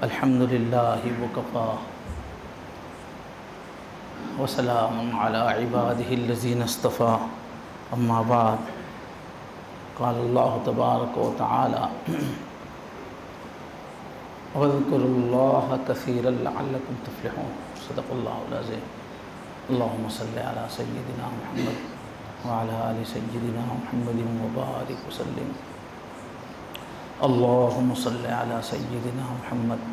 الحمد للہ وکفا وسلام علی عبادہ الذین اصطفیٰ اما بعد قال اللہ تبارک و تعالی واذکروا اللہ کثیرا لعلکم تفلحون صدق اللہ العظیم اللہم صلی علی سیدنا محمد وعلی آل سیدنا محمد وبارک وسلم اللہم صلی علی سیدنا محمد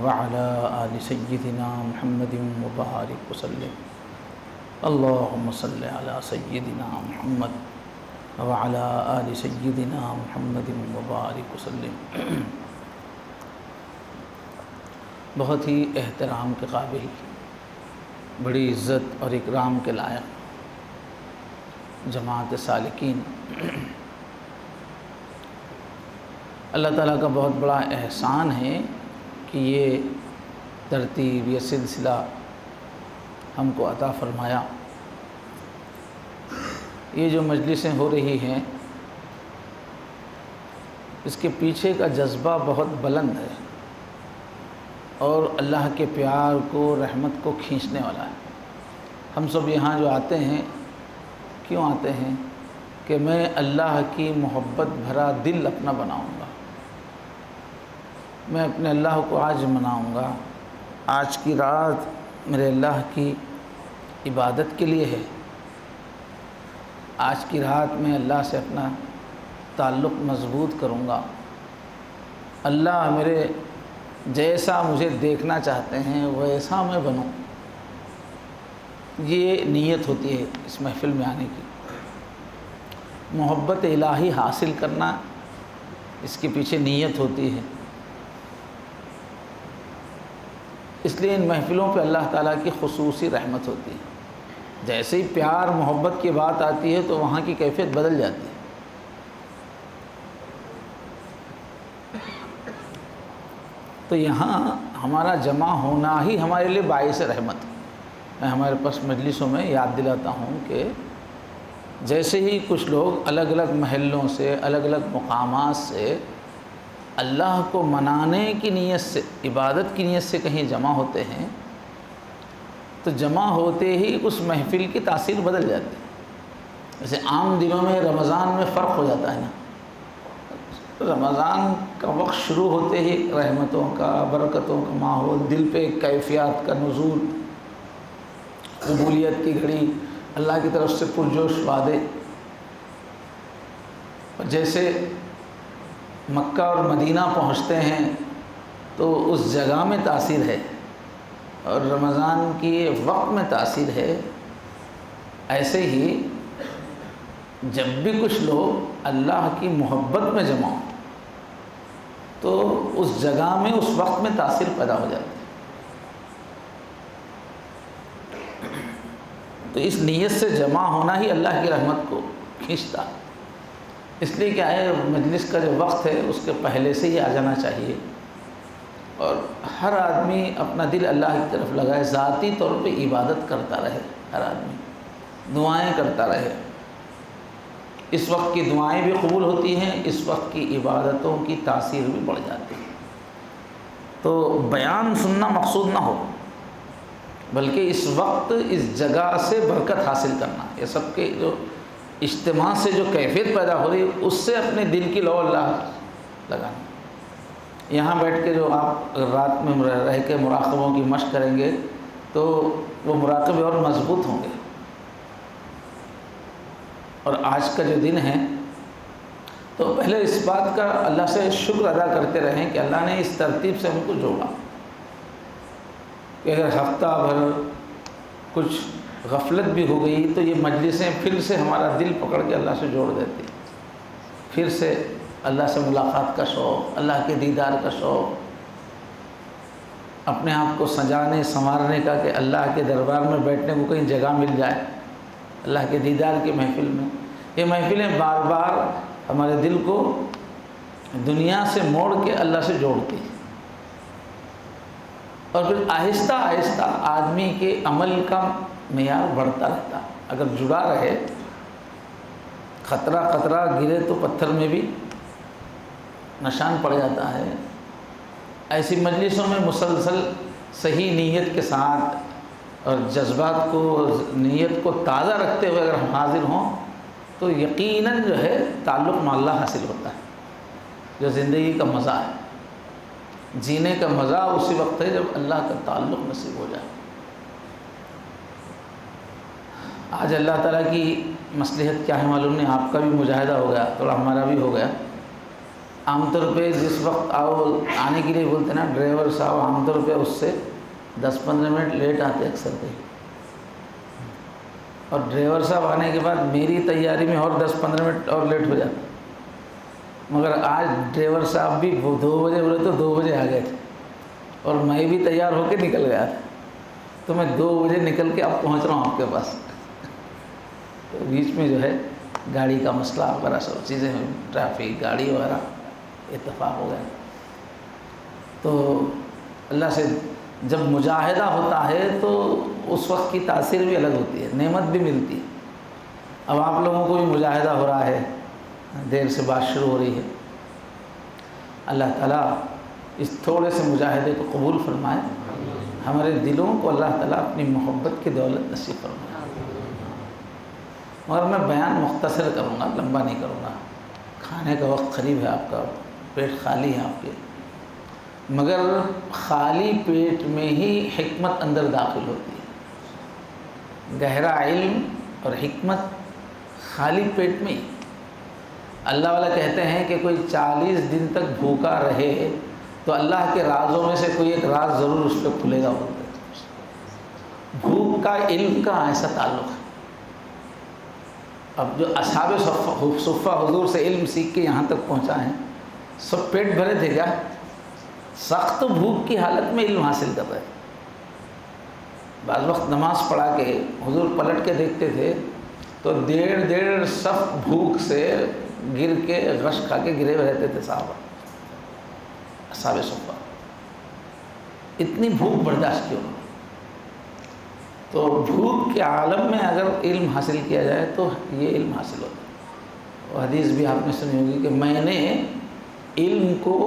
وعلی آل سیدنا محمد وبارک وسلم اللہم صلی علی سیدنا محمد وعلی آل سیدنا محمد وبارک وسلم۔ بہت ہی احترام کے قابل، بڑی عزت اور اکرام کے لائق جماعت سالکین، اللہ تعالیٰ کا بہت بڑا احسان ہے کہ یہ ترتیب، یہ سلسلہ ہم کو عطا فرمایا۔ یہ جو مجلسیں ہو رہی ہیں اس کے پیچھے کا جذبہ بہت بلند ہے اور اللہ کے پیار کو، رحمت کو کھینچنے والا ہے۔ ہم سب یہاں جو آتے ہیں، کیوں آتے ہیں؟ کہ میں اللہ کی محبت بھرا دل اپنا بناؤں گا، میں اپنے اللہ کو آج مناؤں گا۔ آج کی رات میرے اللہ کی عبادت کے لیے ہے۔ آج کی رات میں اللہ سے اپنا تعلق مضبوط کروں گا۔ اللہ میرے جیسا مجھے دیکھنا چاہتے ہیں ویسا میں بنوں۔ یہ نیت ہوتی ہے اس محفل میں آنے کی، محبت الہی حاصل کرنا، اس کے پیچھے نیت ہوتی ہے۔ اس لیے ان محفلوں پہ اللہ تعالیٰ کی خصوصی رحمت ہوتی ہے۔ جیسے ہی پیار محبت کی بات آتی ہے تو وہاں کی کیفیت بدل جاتی ہے۔ تو یہاں ہمارا جمع ہونا ہی ہمارے لیے باعث رحمت ہے۔ میں ہمارے پاس مجلسوں میں یاد دلاتا ہوں کہ جیسے ہی کچھ لوگ الگ الگ محلوں سے، الگ الگ مقامات سے اللہ کو منانے کی نیت سے، عبادت کی نیت سے کہیں جمع ہوتے ہیں تو جمع ہوتے ہی اس محفل کی تاثیر بدل جاتی ہے۔ جیسے عام دنوں میں رمضان میں فرق ہو جاتا ہے نا، رمضان کا وقت شروع ہوتے ہی رحمتوں کا، برکتوں کا ماحول، دل پہ کیفیات کا نزول، قبولیت کی گھڑی، اللہ کی طرف سے پرجوش وعدے۔ جیسے مکہ اور مدینہ پہنچتے ہیں تو اس جگہ میں تاثیر ہے اور رمضان کی وقت میں تاثیر ہے۔ ایسے ہی جب بھی کچھ لوگ اللہ کی محبت میں جمع ہوں تو اس جگہ میں، اس وقت میں تاثیر پیدا ہو جاتی ہے۔ تو اس نیت سے جمع ہونا ہی اللہ کی رحمت کو کھینچتا ہے۔ اس لیے کیا ہے، مجلس کا جو وقت ہے اس کے پہلے سے ہی آ جانا چاہیے اور ہر آدمی اپنا دل اللہ کی طرف لگائے، ذاتی طور پہ عبادت کرتا رہے، ہر آدمی دعائیں کرتا رہے۔ اس وقت کی دعائیں بھی قبول ہوتی ہیں، اس وقت کی عبادتوں کی تاثیر بھی بڑھ جاتی ہے۔ تو بیان سننا مقصود نہ ہو، بلکہ اس وقت اس جگہ سے برکت حاصل کرنا، یہ سب کے جو اجتماع سے جو کیفیت پیدا ہو رہی ہے اس سے اپنے دل کی لو اللہ لگانا۔ یہاں بیٹھ کے جو آپ رات میں رہ کے مراقبوں کی مشق کریں گے تو وہ مراقبے اور مضبوط ہوں گے۔ اور آج کا جو دن ہے تو پہلے اس بات کا اللہ سے شکر ادا کرتے رہیں کہ اللہ نے اس ترتیب سے ہم کو جوڑا، کہ اگر ہفتہ بھر کچھ غفلت بھی ہو گئی تو یہ مجلسیں پھر سے ہمارا دل پکڑ کے اللہ سے جوڑ دیتی، پھر سے اللہ سے ملاقات کا شوق، اللہ کے دیدار کا شوق، اپنے آپ کو سجانے سنوارنے کا کہ اللہ کے دربار میں بیٹھنے کو کہیں جگہ مل جائے، اللہ کے دیدار کی محفل میں۔ یہ محفلیں بار بار ہمارے دل کو دنیا سے موڑ کے اللہ سے جوڑتی ہیں اور پھر آہستہ آہستہ آدمی کے عمل کا معیار بڑھتا رہتا۔ اگر جڑا رہے، خطرہ خطرہ گرے تو پتھر میں بھی نشان پڑ جاتا ہے۔ ایسی مجلسوں میں مسلسل صحیح نیت کے ساتھ اور جذبات کو، نیت کو تازہ رکھتے ہوئے اگر ہم حاضر ہوں تو یقیناً جو ہے تعلق مع اللہ حاصل ہوتا ہے، جو زندگی کا مزہ ہے۔ جینے کا مزہ اسی وقت ہے جب اللہ کا تعلق نصیب ہو جائے۔ آج اللہ تعالیٰ کی مصلحت کیا ہے معلوم نہیں، آپ کا بھی مجاہدہ ہو گیا، تھوڑا ہمارا بھی ہو گیا۔ عام طور پہ جس وقت آنے کے لیے بولتے ہیں نا ڈرائیور صاحب، عام طور پہ اس سے 10-15 منٹ لیٹ آتے اکثر پہ، اور ڈرائیور صاحب آنے کے بعد میری تیاری میں اور 10-15 منٹ اور لیٹ ہو جاتا۔ مگر آج ڈرائیور صاحب بھی 2 بجے بولے تو 2 بجے آ گئے تھے، اور میں بھی تیار ہو کے نکل گیا تھا، تو میں 2 بجے نکل کے اب پہنچ رہا ہوں آپ کے پاس۔ تو بیچ میں جو ہے گاڑی کا مسئلہ وغیرہ سب چیزیں، ٹریفک، گاڑی وغیرہ اتفاق ہو گیا۔ تو اللہ سے جب مجاہدہ ہوتا ہے تو اس وقت کی تاثیر بھی الگ ہوتی ہے، نعمت بھی ملتی ہے۔ اب آپ لوگوں کو بھی مجاہدہ ہو رہا ہے، دیر سے بات شروع ہو رہی ہے، اللہ تعالیٰ اس تھوڑے سے مجاہدے کو قبول فرمائے، ہمارے دلوں کو اللہ تعالیٰ اپنی محبت کی دولت نصیب فرمائے۔ مگر میں بیان مختصر کروں گا، لمبا نہیں کروں گا، کھانے کا وقت قریب ہے، آپ کا پیٹ خالی ہے آپ کے، مگر خالی پیٹ میں ہی حکمت اندر داخل ہوتی ہے۔ گہرا علم اور حکمت خالی پیٹ میں ہی۔ اللہ والا کہتے ہیں کہ کوئی 40 دن تک بھوکا رہے تو اللہ کے رازوں میں سے کوئی ایک راز ضرور اس پہ کھلے گا بولتے ہیں۔ بھوک کا علم کا ایسا تعلق ہے۔ اب جو اصحاب صفہ حضور سے علم سیکھ کے یہاں تک پہنچا ہے، سب پیٹ بھرے تھے کیا؟ سخت بھوک کی حالت میں علم حاصل کر رہے تھے۔ بعض وقت نماز پڑھا کے حضور پلٹ کے دیکھتے تھے تو 1.5 صف بھوک سے گر کے غش کھا کے گرے ہوئے رہتے تھے صحابہ، اصحاب صفہ۔ اتنی بھوک برداشت کیوں؟ تو بھوک کے عالم میں اگر علم حاصل کیا جائے تو یہ علم حاصل ہوتا ہے۔ وہ حدیث بھی آپ نے سنی ہوگی کہ میں نے علم کو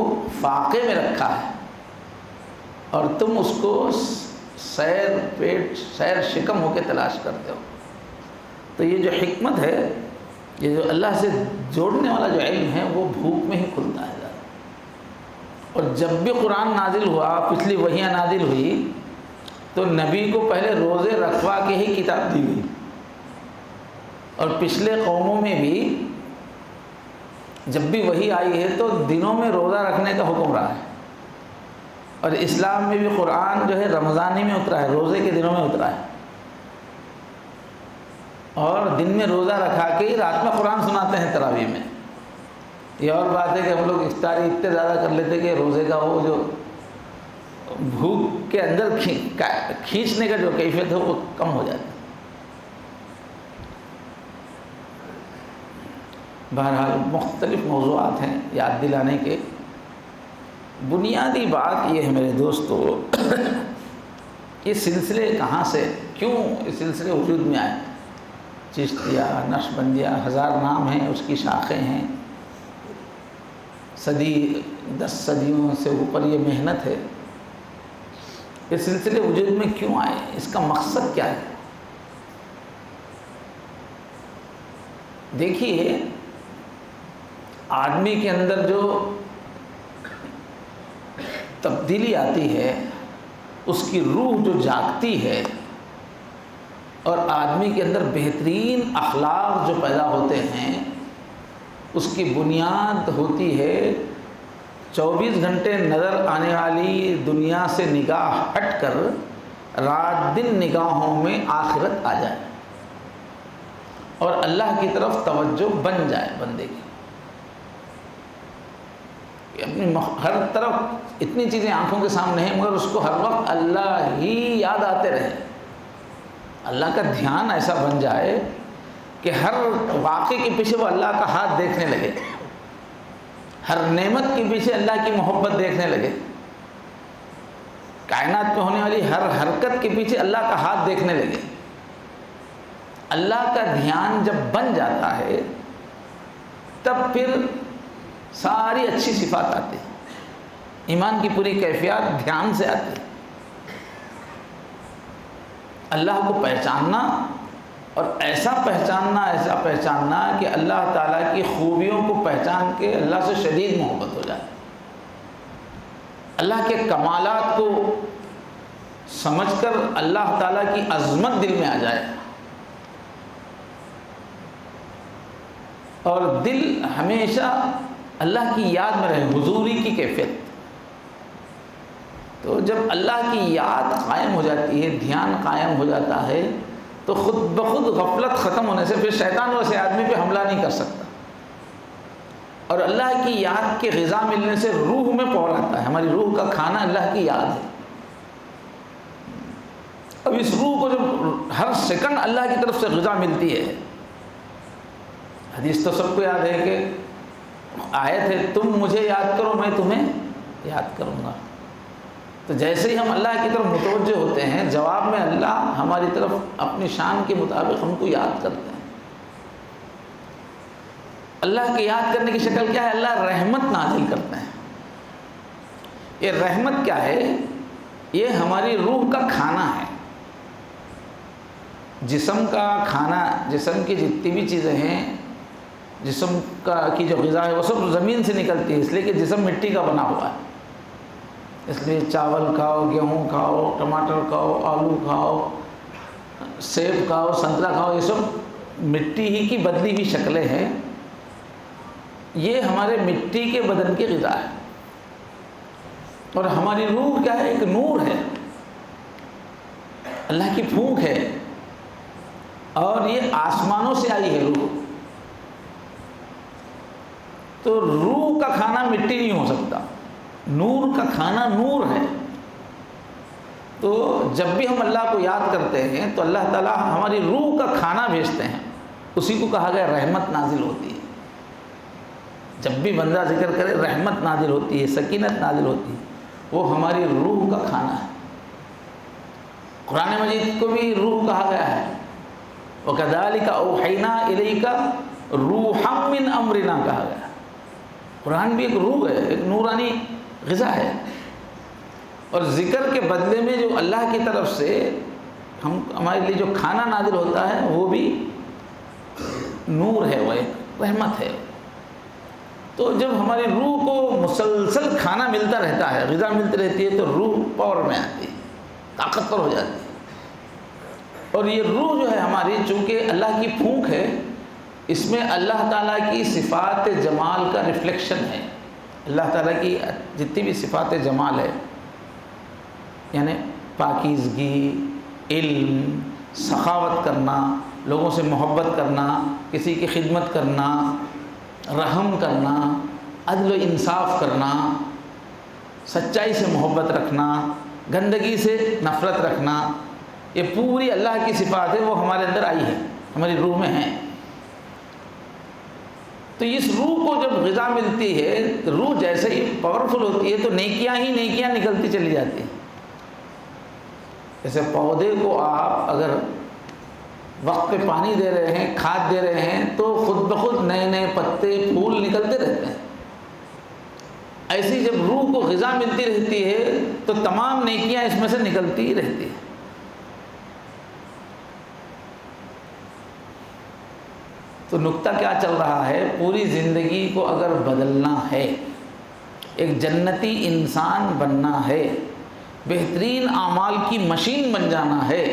فاقے میں رکھا ہے اور تم اس کو سیر شکم ہو کے تلاش کرتے ہو۔ تو یہ جو حکمت ہے، یہ جو اللہ سے جوڑنے والا جو علم ہے، وہ بھوک میں ہی کھلتا ہے زیادہ۔ اور جب بھی قرآن نازل ہوا، پچھلی وحیاں نازل ہوئی، تو نبی کو پہلے روزے رکھوا کے ہی کتاب دی گئی، اور پچھلے قوموں میں بھی جب بھی وحی آئی ہے تو دنوں میں روزہ رکھنے کا حکم رہا ہے، اور اسلام میں بھی قرآن جو ہے رمضانی میں اترا ہے، روزے کے دنوں میں اترا ہے، اور دن میں روزہ رکھا کے ہی رات میں قرآن سناتے ہیں تراویح میں۔ یہ اور بات ہے کہ ہم لوگ افطاری اتنے زیادہ کر لیتے کہ روزے کا وہ جو بھوک کے اندر کھینچنے کا جو کیفیت ہے وہ کم ہو جاتی ہے۔ بہرحال مختلف موضوعات ہیں یاد دلانے کے۔ بنیادی بات یہ ہے میرے دوستو، یہ سلسلے کہاں سے، کیوں یہ سلسلے وجود میں آئے؟ چشتیہ، نقشبندیہ، 1000 نام ہیں، اس کی شاخیں ہیں، 10 صدیوں سے اوپر یہ محنت ہے۔ یہ سلسلے وجود میں کیوں آئے؟ اس کا مقصد کیا ہے؟ دیکھیے، آدمی کے اندر جو تبدیلی آتی ہے، اس کی روح جو جاگتی ہے، اور آدمی کے اندر بہترین اخلاق جو پیدا ہوتے ہیں، اس کی بنیاد ہوتی ہے 24 گھنٹے نظر آنے والی دنیا سے نگاہ ہٹ کر رات دن نگاہوں میں آخرت آ جائے اور اللہ کی طرف توجہ بن جائے بندے کی۔ اپنی ہر طرف اتنی چیزیں آنکھوں کے سامنے ہیں، مگر اس کو ہر وقت اللہ ہی یاد آتے رہے، اللہ کا دھیان ایسا بن جائے کہ ہر واقعے کے پیچھے وہ اللہ کا ہاتھ دیکھنے لگے، ہر نعمت کے پیچھے اللہ کی محبت دیکھنے لگے، کائنات میں ہونے والی ہر حرکت کے پیچھے اللہ کا ہاتھ دیکھنے لگے۔ اللہ کا دھیان جب بن جاتا ہے تب پھر ساری اچھی صفات آتی ہیں۔ ایمان کی پوری کیفیت دھیان سے آتی ہے۔ اللہ کو پہچاننا، اور ایسا پہچاننا کہ اللہ تعالیٰ کی خوبیوں کو پہچان کے اللہ سے شدید محبت ہو جائے، اللہ کے کمالات کو سمجھ کر اللہ تعالیٰ کی عظمت دل میں آ جائے، اور دل ہمیشہ اللہ کی یاد میں رہے، حضوری کی کیفیت۔ تو جب اللہ کی یاد قائم ہو جاتی ہے، دھیان قائم ہو جاتا ہے، تو خود بخود غفلت ختم ہونے سے پھر شیطان ویسے آدمی پہ حملہ نہیں کر سکتا، اور اللہ کی یاد کے غذا ملنے سے روح میں پور آتا ہے۔ ہماری روح کا کھانا اللہ کی یاد ہے۔ اب اس روح کو جب ہر سیکنڈ اللہ کی طرف سے غذا ملتی ہے، حدیث تو سب کو یاد ہے کہ آیت ہے، تم مجھے یاد کرو میں تمہیں یاد کروں گا۔ تو جیسے ہی ہم اللہ کی طرف متوجہ ہوتے ہیں، جواب میں اللہ ہماری طرف اپنی شان کے مطابق ہم کو یاد کرتے ہیں۔ اللہ کے یاد کرنے کی شکل کیا ہے؟ اللہ رحمت نازل کرتے ہیں۔ یہ رحمت کیا ہے؟ یہ ہماری روح کا کھانا ہے۔ جسم کا کھانا، جسم کی جتنی بھی چیزیں ہیں، جسم کی جو غذا ہے وہ سب زمین سے نکلتی ہے، اس لیے کہ جسم مٹی کا بنا ہوا ہے۔ اس لیے چاول کھاؤ، گیہوں کھاؤ، ٹماٹر کھاؤ، آلو کھاؤ، سیب کھاؤ، سنترا کھاؤ، یہ سب مٹی ہی کی بدلی ہوئی شکلیں ہیں۔ یہ ہمارے مٹی کے بدن کی غذا ہے، اور ہماری روح کیا ہے؟ ایک نور ہے، اللہ کی پھونک ہے، اور یہ آسمانوں سے آئی ہے روح۔ تو روح کا کھانا مٹی نہیں ہو سکتا، نور کا کھانا نور ہے۔ تو جب بھی ہم اللہ کو یاد کرتے ہیں تو اللہ تعالیٰ ہماری روح کا کھانا بھیجتے ہیں، اسی کو کہا گیا رحمت نازل ہوتی ہے۔ جب بھی بندہ ذکر کرے رحمت نازل ہوتی ہے، سکینت نازل ہوتی ہے، وہ ہماری روح کا کھانا ہے۔ قرآن مجید کو بھی روح کہا گیا ہے، وَكَذَلِكَ أَوْحَيْنَا إِلَيْكَ رُوحًا مِّنْ أَمْرِنَا کہا گیا۔ قرآن بھی ایک روح ہے، ایک نورانی غذا ہے، اور ذکر کے بدلے میں جو اللہ کی طرف سے ہمارے لیے جو کھانا نازل ہوتا ہے وہ بھی نور ہے، وہ ایک رحمت ہے۔ تو جب ہماری روح کو مسلسل کھانا ملتا رہتا ہے، غذا ملتی رہتی ہے، تو روح پاور میں آتی ہے، طاقتور ہو جاتی ہے۔ اور یہ روح جو ہے ہماری، چونکہ اللہ کی پھونک ہے، اس میں اللہ تعالیٰ کی صفات جمال کا ریفلیکشن ہے۔ اللہ تعالیٰ کی جتنی بھی صفات جمال ہے، یعنی پاکیزگی، علم، سخاوت کرنا، لوگوں سے محبت کرنا، کسی کی خدمت کرنا، رحم کرنا، عدل و انصاف کرنا، سچائی سے محبت رکھنا، گندگی سے نفرت رکھنا، یہ پوری اللہ کی صفات ہے، وہ ہمارے اندر آئی ہے، ہماری روح میں ہیں۔ تو اس روح کو جب غذا ملتی ہے، روح جیسے ہی پاورفل ہوتی ہے تو نیکیاں ہی نیکیاں نکلتی چلی جاتی ہیں۔ جیسے پودے کو آپ اگر وقت پہ پانی دے رہے ہیں، کھاد دے رہے ہیں، تو خود بخود نئے نئے پتے، پھول نکلتے رہتے ہیں۔ ایسی جب روح کو غذا ملتی رہتی ہے تو تمام نیکیاں اس میں سے نکلتی رہتی ہیں۔ تو نکتہ کیا چل رہا ہے؟ پوری زندگی کو اگر بدلنا ہے، ایک جنتی انسان بننا ہے، بہترین اعمال کی مشین بن جانا ہے،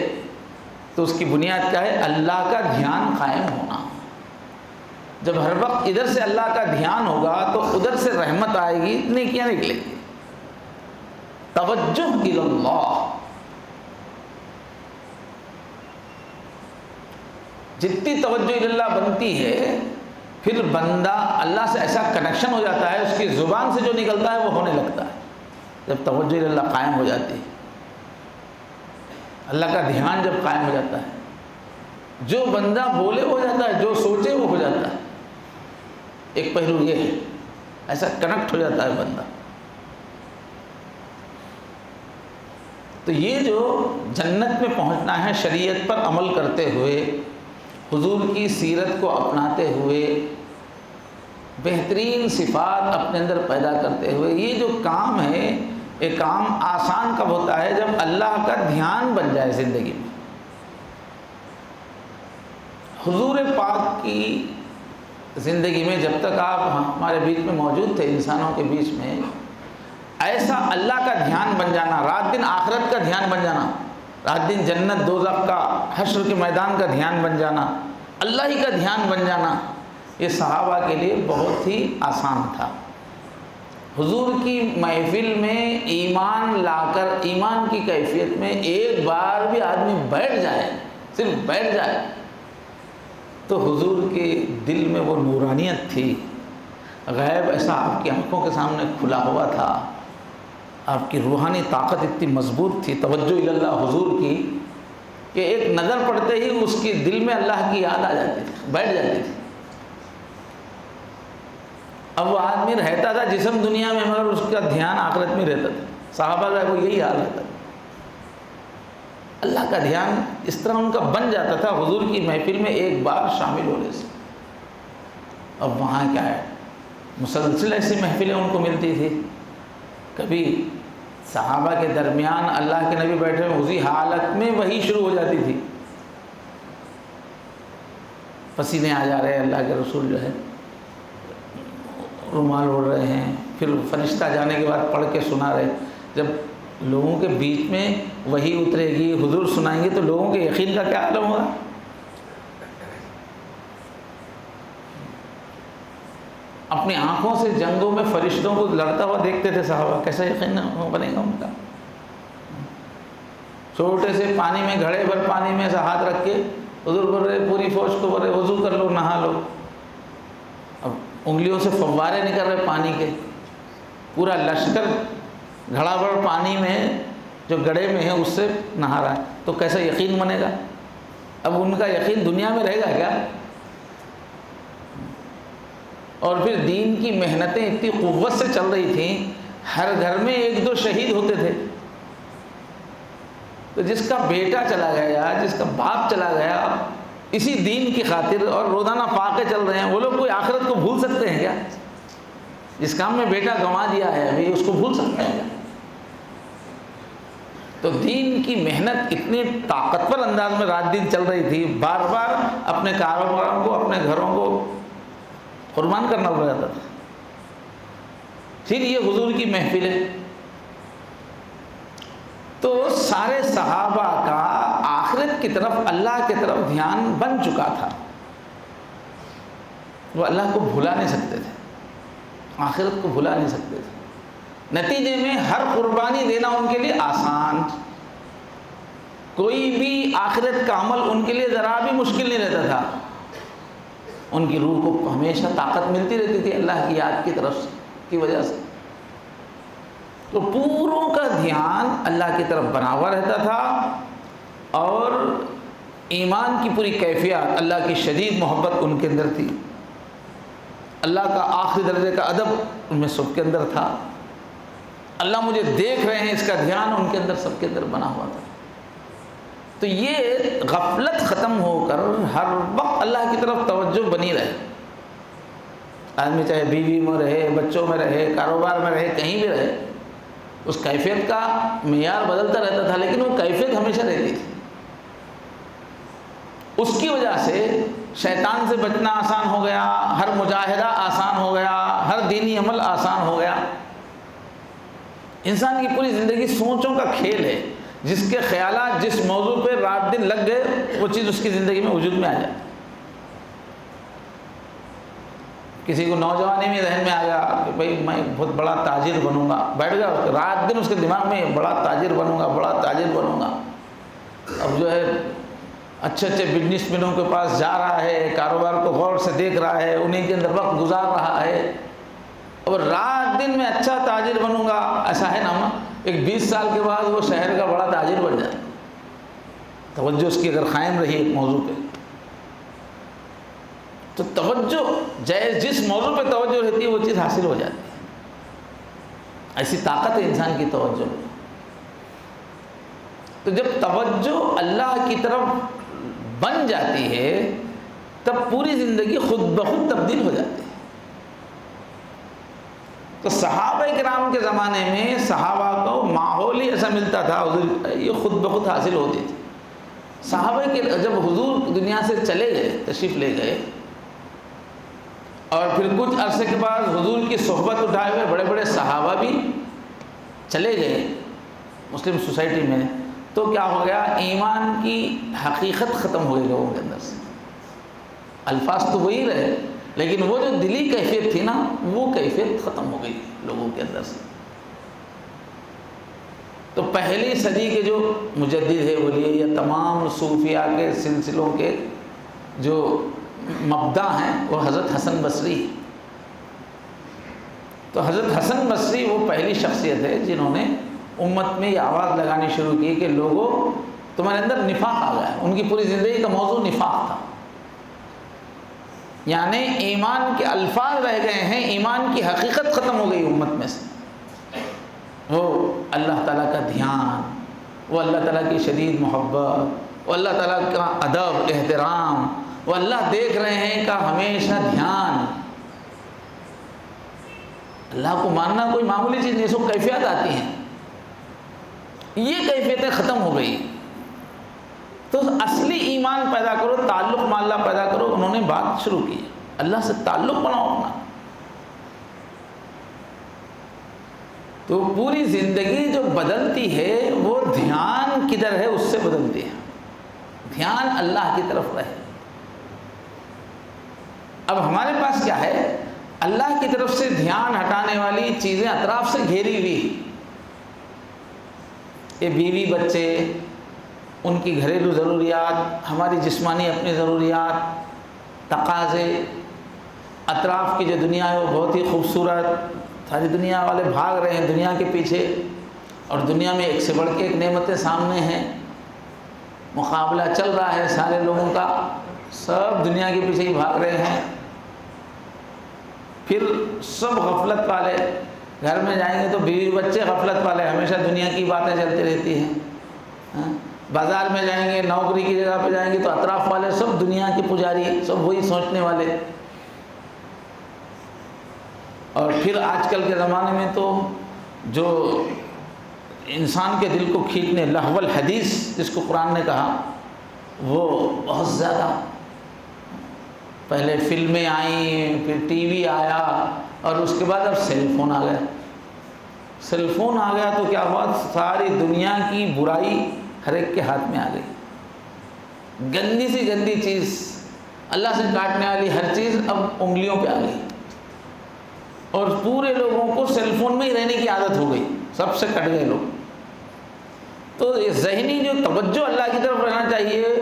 تو اس کی بنیاد کیا ہے؟ اللہ کا دھیان قائم ہونا۔ جب ہر وقت ادھر سے اللہ کا دھیان ہوگا تو ادھر سے رحمت آئے گی، نیکیاں نکلیں گی۔ توجہ الی اللہ، جتنی توجہ الی اللہ بنتی ہے، پھر بندہ اللہ سے ایسا کنیکشن ہو جاتا ہے، اس کی زبان سے جو نکلتا ہے وہ ہونے لگتا ہے۔ جب توجہ الی اللہ قائم ہو جاتی ہے، اللہ کا دھیان جب قائم ہو جاتا ہے، جو بندہ بولے ہو جاتا ہے، جو سوچے وہ ہو جاتا ہے۔ ایک پہلو یہ ہے، ایسا کنیکٹ ہو جاتا ہے بندہ۔ تو یہ جو جنت میں پہنچنا ہے، شریعت پر عمل کرتے ہوئے، حضور کی سیرت کو اپناتے ہوئے، بہترین صفات اپنے اندر پیدا کرتے ہوئے یہ جو کام ہے، یہ کام آسان کب ہوتا ہے؟ جب اللہ کا دھیان بن جائے زندگی میں۔ حضور پاک کی زندگی میں جب تک آپ ہمارے بیچ میں موجود تھے، انسانوں کے بیچ میں، ایسا اللہ کا دھیان بن جانا، رات دن آخرت کا دھیان بن جانا، رات دن جنت دوزخ کا، حشر کے میدان کا دھیان بن جانا، اللہ ہی کا دھیان بن جانا، یہ صحابہ کے لیے بہت ہی آسان تھا۔ حضور کی محفل میں ایمان لا کر، ایمان کی کیفیت میں ایک بار بھی آدمی بیٹھ جائے، صرف بیٹھ جائے، تو حضور کے دل میں وہ نورانیت تھی، غیب ایسا آپ کی آنکھوں کے سامنے کھلا ہوا تھا، آپ کی روحانی طاقت اتنی مضبوط تھی، توجہ اللہ حضور کی، کہ ایک نظر پڑتے ہی اس کے دل میں اللہ کی یاد آ جاتی تھی، بیٹھ جاتی تھی۔ اب وہ آدمی رہتا تھا جسم دنیا میں، مگر اس کا دھیان آخرت میں رہتا تھا۔ صحابہ کا وہ یہی حال رہتا تھا، اللہ کا دھیان اس طرح ان کا بن جاتا تھا حضور کی محفل میں ایک بار شامل ہونے سے۔ اب وہاں کیا ہے، مسلسل ایسی محفلیں ان کو ملتی تھی، کبھی صحابہ کے درمیان اللہ کے نبی بیٹھے ہیں، اسی حالت میں وہی شروع ہو جاتی تھی، پسینے آ جا رہے ہیں، اللہ کے رسول جو ہے رومال اوڑھ رہے ہیں، پھر فرشتہ جانے کے بعد پڑھ کے سنا رہے۔ جب لوگوں کے بیچ میں وہی اترے گی، حضور سنائیں گے، تو لوگوں کے یقین کا کیا عالم ہوگا؟ اپنی آنکھوں سے جنگوں میں فرشتوں کو لڑتا ہوا دیکھتے تھے صحابہ، کیسا یقین بنے گا ان کا؟ چھوٹے سے پانی میں، گھڑے بھر پانی میں ایسا ہاتھ رکھ کے حضور بول رہے، پوری فوج کو بول رہے وضو کر لو، نہا لو۔ اب انگلیوں سے فوارے نکل رہے پانی کے، پورا لشکر گھڑا بھر پانی میں جو گڑھے میں ہے اس سے نہا رہا ہے، تو کیسا یقین بنے گا؟ اب ان کا یقین دنیا میں رہے گا کیا؟ اور پھر دین کی محنتیں اتنی قوت سے چل رہی تھیں، ہر گھر میں ایک دو شہید ہوتے تھے، تو جس کا بیٹا چلا گیا، جس کا باپ چلا گیا اسی دین کی خاطر، اور روزانہ فاقے چل رہے ہیں، وہ لوگ کوئی آخرت کو بھول سکتے ہیں کیا؟ جس کام میں بیٹا گنوا دیا ہے ابھی، اس کو بھول سکتے ہیں کیا؟ تو دین کی محنت اتنی طاقتور انداز میں رات دن چل رہی تھی، بار بار اپنے کاروباروں کو، اپنے گھروں کو قربان کرنا پڑ جاتا تھا۔ پھر یہ حضور کی محفلیں، تو سارے صحابہ کا آخرت کی طرف، اللہ کی طرف دھیان بن چکا تھا، وہ اللہ کو بھلا نہیں سکتے تھے، آخرت کو بھلا نہیں سکتے تھے۔ نتیجے میں ہر قربانی دینا ان کے لیے آسان، کوئی بھی آخرت کا عمل ان کے لیے ذرا بھی مشکل نہیں رہتا تھا۔ ان کی روح کو ہمیشہ طاقت ملتی رہتی تھی اللہ کی یاد کی طرف کی وجہ سے، تو پوروں کا دھیان اللہ کی طرف بنا ہوا رہتا تھا، اور ایمان کی پوری کیفیت، اللہ کی شدید محبت ان کے اندر تھی، اللہ کا آخری درجے کا ادب ان میں سب کے اندر تھا، اللہ مجھے دیکھ رہے ہیں اس کا دھیان ان کے اندر، سب کے اندر بنا ہوا تھا۔ تو یہ غفلت ختم ہو کر ہر وقت اللہ کی طرف توجہ بنی رہے، آدمی چاہے بیوی میں رہے، بچوں میں رہے، کاروبار میں رہے، کہیں بھی رہے، اس کیفیت کا معیار بدلتا رہتا تھا، لیکن وہ کیفیت ہمیشہ رہتی تھی۔ اس کی وجہ سے شیطان سے بچنا آسان ہو گیا، ہر مجاہدہ آسان ہو گیا، ہر دینی عمل آسان ہو گیا۔ انسان کی پوری زندگی سوچوں کا کھیل ہے، جس کے خیالات جس موضوع پہ رات دن لگ گئے وہ چیز اس کی زندگی میں وجود میں آ جائے۔ کسی کو نوجوانی میں ذہن میں آ گیا کہ بھئی میں بہت بڑا تاجر بنوں گا، بیٹھ گیا رات دن اس کے دماغ میں بڑا تاجر بنوں گا، بڑا تاجر بنوں گا۔ اب جو ہے اچھے اچھے بزنس مینوں کے پاس جا رہا ہے، کاروبار کو غور سے دیکھ رہا ہے، انہیں کے اندر وقت گزار رہا ہے، اور رات دن میں اچھا تاجر بنوں گا، ایسا ہے نا، ایک 20 سال کے بعد وہ شہر کا بڑا تاجر بن جائے، توجہ اس کی اگر قائم رہی ایک موضوع پہ، تو توجہ جس موضوع پہ توجہ رہتی ہے وہ چیز حاصل ہو جاتی ہے۔ ایسی طاقت ہے انسان کی توجہ میں۔ تو جب توجہ اللہ کی طرف بن جاتی ہے تب پوری زندگی خود بخود تبدیل ہو جاتی ہے۔ تو صحابہ کرام کے زمانے میں صحابہ کو ماحول ہی ایسا ملتا تھا، حضور یہ خود بخود حاصل ہوتی تھی۔ صحابہ کے جب حضور دنیا سے چلے گئے، تشریف لے گئے، اور پھر کچھ عرصے کے بعد حضور کی صحبت اٹھائے ہوئے بڑے بڑے صحابہ بھی چلے گئے مسلم سوسائٹی میں، تو کیا ہو گیا، ایمان کی حقیقت ختم ہو گئی لوگوں کے اندر سے۔ الفاظ تو وہی رہے، لیکن وہ جو دلی کیفیت تھی نا، وہ کیفیت ختم ہو گئی لوگوں کے اندر سے۔ تو پہلی صدی کے جو مجدد ہے بولیے، یا تمام صوفیاء کے سلسلوں کے جو مبدا ہیں، وہ حضرت حسن بصری۔ تو حضرت حسن بصری وہ پہلی شخصیت ہے جنہوں نے امت میں یہ آواز لگانی شروع کی کہ لوگوں تمہارے اندر نفاق آ گیا ہے۔ ان کی پوری زندگی کا موضوع نفاق تھا، یعنی ایمان کے الفاظ رہ گئے ہیں، ایمان کی حقیقت ختم ہو گئی امت میں سے۔ وہ اللہ تعالیٰ کا دھیان، وہ اللہ تعالیٰ کی شدید محبت، وہ اللہ تعالیٰ کا ادب احترام، وہ اللہ دیکھ رہے ہیں کا ہمیشہ دھیان۔ اللہ کو ماننا کوئی معمولی چیز نہیں، سب کیفیت آتی ہیں، یہ کیفیتیں ختم ہو گئی۔ تو اصلی ایمان پیدا کرو، تعلق مع اللہ پیدا کرو۔ انہوں نے بات شروع کی، اللہ سے تعلق بناؤ اپنا۔ تو پوری زندگی جو بدلتی ہے وہ دھیان کدھر ہے اس سے بدلتی ہے، دھیان اللہ کی طرف رہے۔ اب ہمارے پاس کیا ہے، اللہ کی طرف سے دھیان ہٹانے والی چیزیں اطراف سے گھیری ہوئی، یہ بیوی بچے، ان کی گھریلو ضروریات، ہماری جسمانی اپنی ضروریات، تقاضے، اطراف کی جو دنیا ہے وہ بہت ہی خوبصورت، ساری دنیا والے بھاگ رہے ہیں دنیا کے پیچھے، اور دنیا میں ایک سے بڑھ کے ایک نعمتیں سامنے ہیں، مقابلہ چل رہا ہے سارے لوگوں کا، سب دنیا کے پیچھے ہی بھاگ رہے ہیں۔ پھر سب غفلت والے، گھر میں جائیں گے تو بیوی بچے غفلت والے، ہمیشہ دنیا کی باتیں چلتی رہتی ہیں۔ بازار میں جائیں گے، نوکری کی جگہ پہ جائیں گے تو اطراف والے سب دنیا کے پجاری، سب وہی سوچنے والے۔ اور پھر آج کل کے زمانے میں تو جو انسان کے دل کو کھینچنے، لہو الحدیث جس کو قرآن نے کہا، وہ بہت زیادہ، پہلے فلمیں آئیں، پھر ٹی وی آیا، اور اس کے بعد اب سیل فون آ گیا۔ سیل فون آ گیا تو کیا ہوا، ساری دنیا کی برائی ہر ایک کے ہاتھ میں آ گئی۔ گندی سی گندی چیز، اللہ سے کاٹنے والی ہر چیز اب انگلیوں پہ آ گئی، اور پورے لوگوں کو سیل فون میں ہی رہنے کی عادت ہو گئی، سب سے کٹ گئے لوگ۔ تو یہ ذہنی جو توجہ اللہ کی طرف رہنا چاہیے،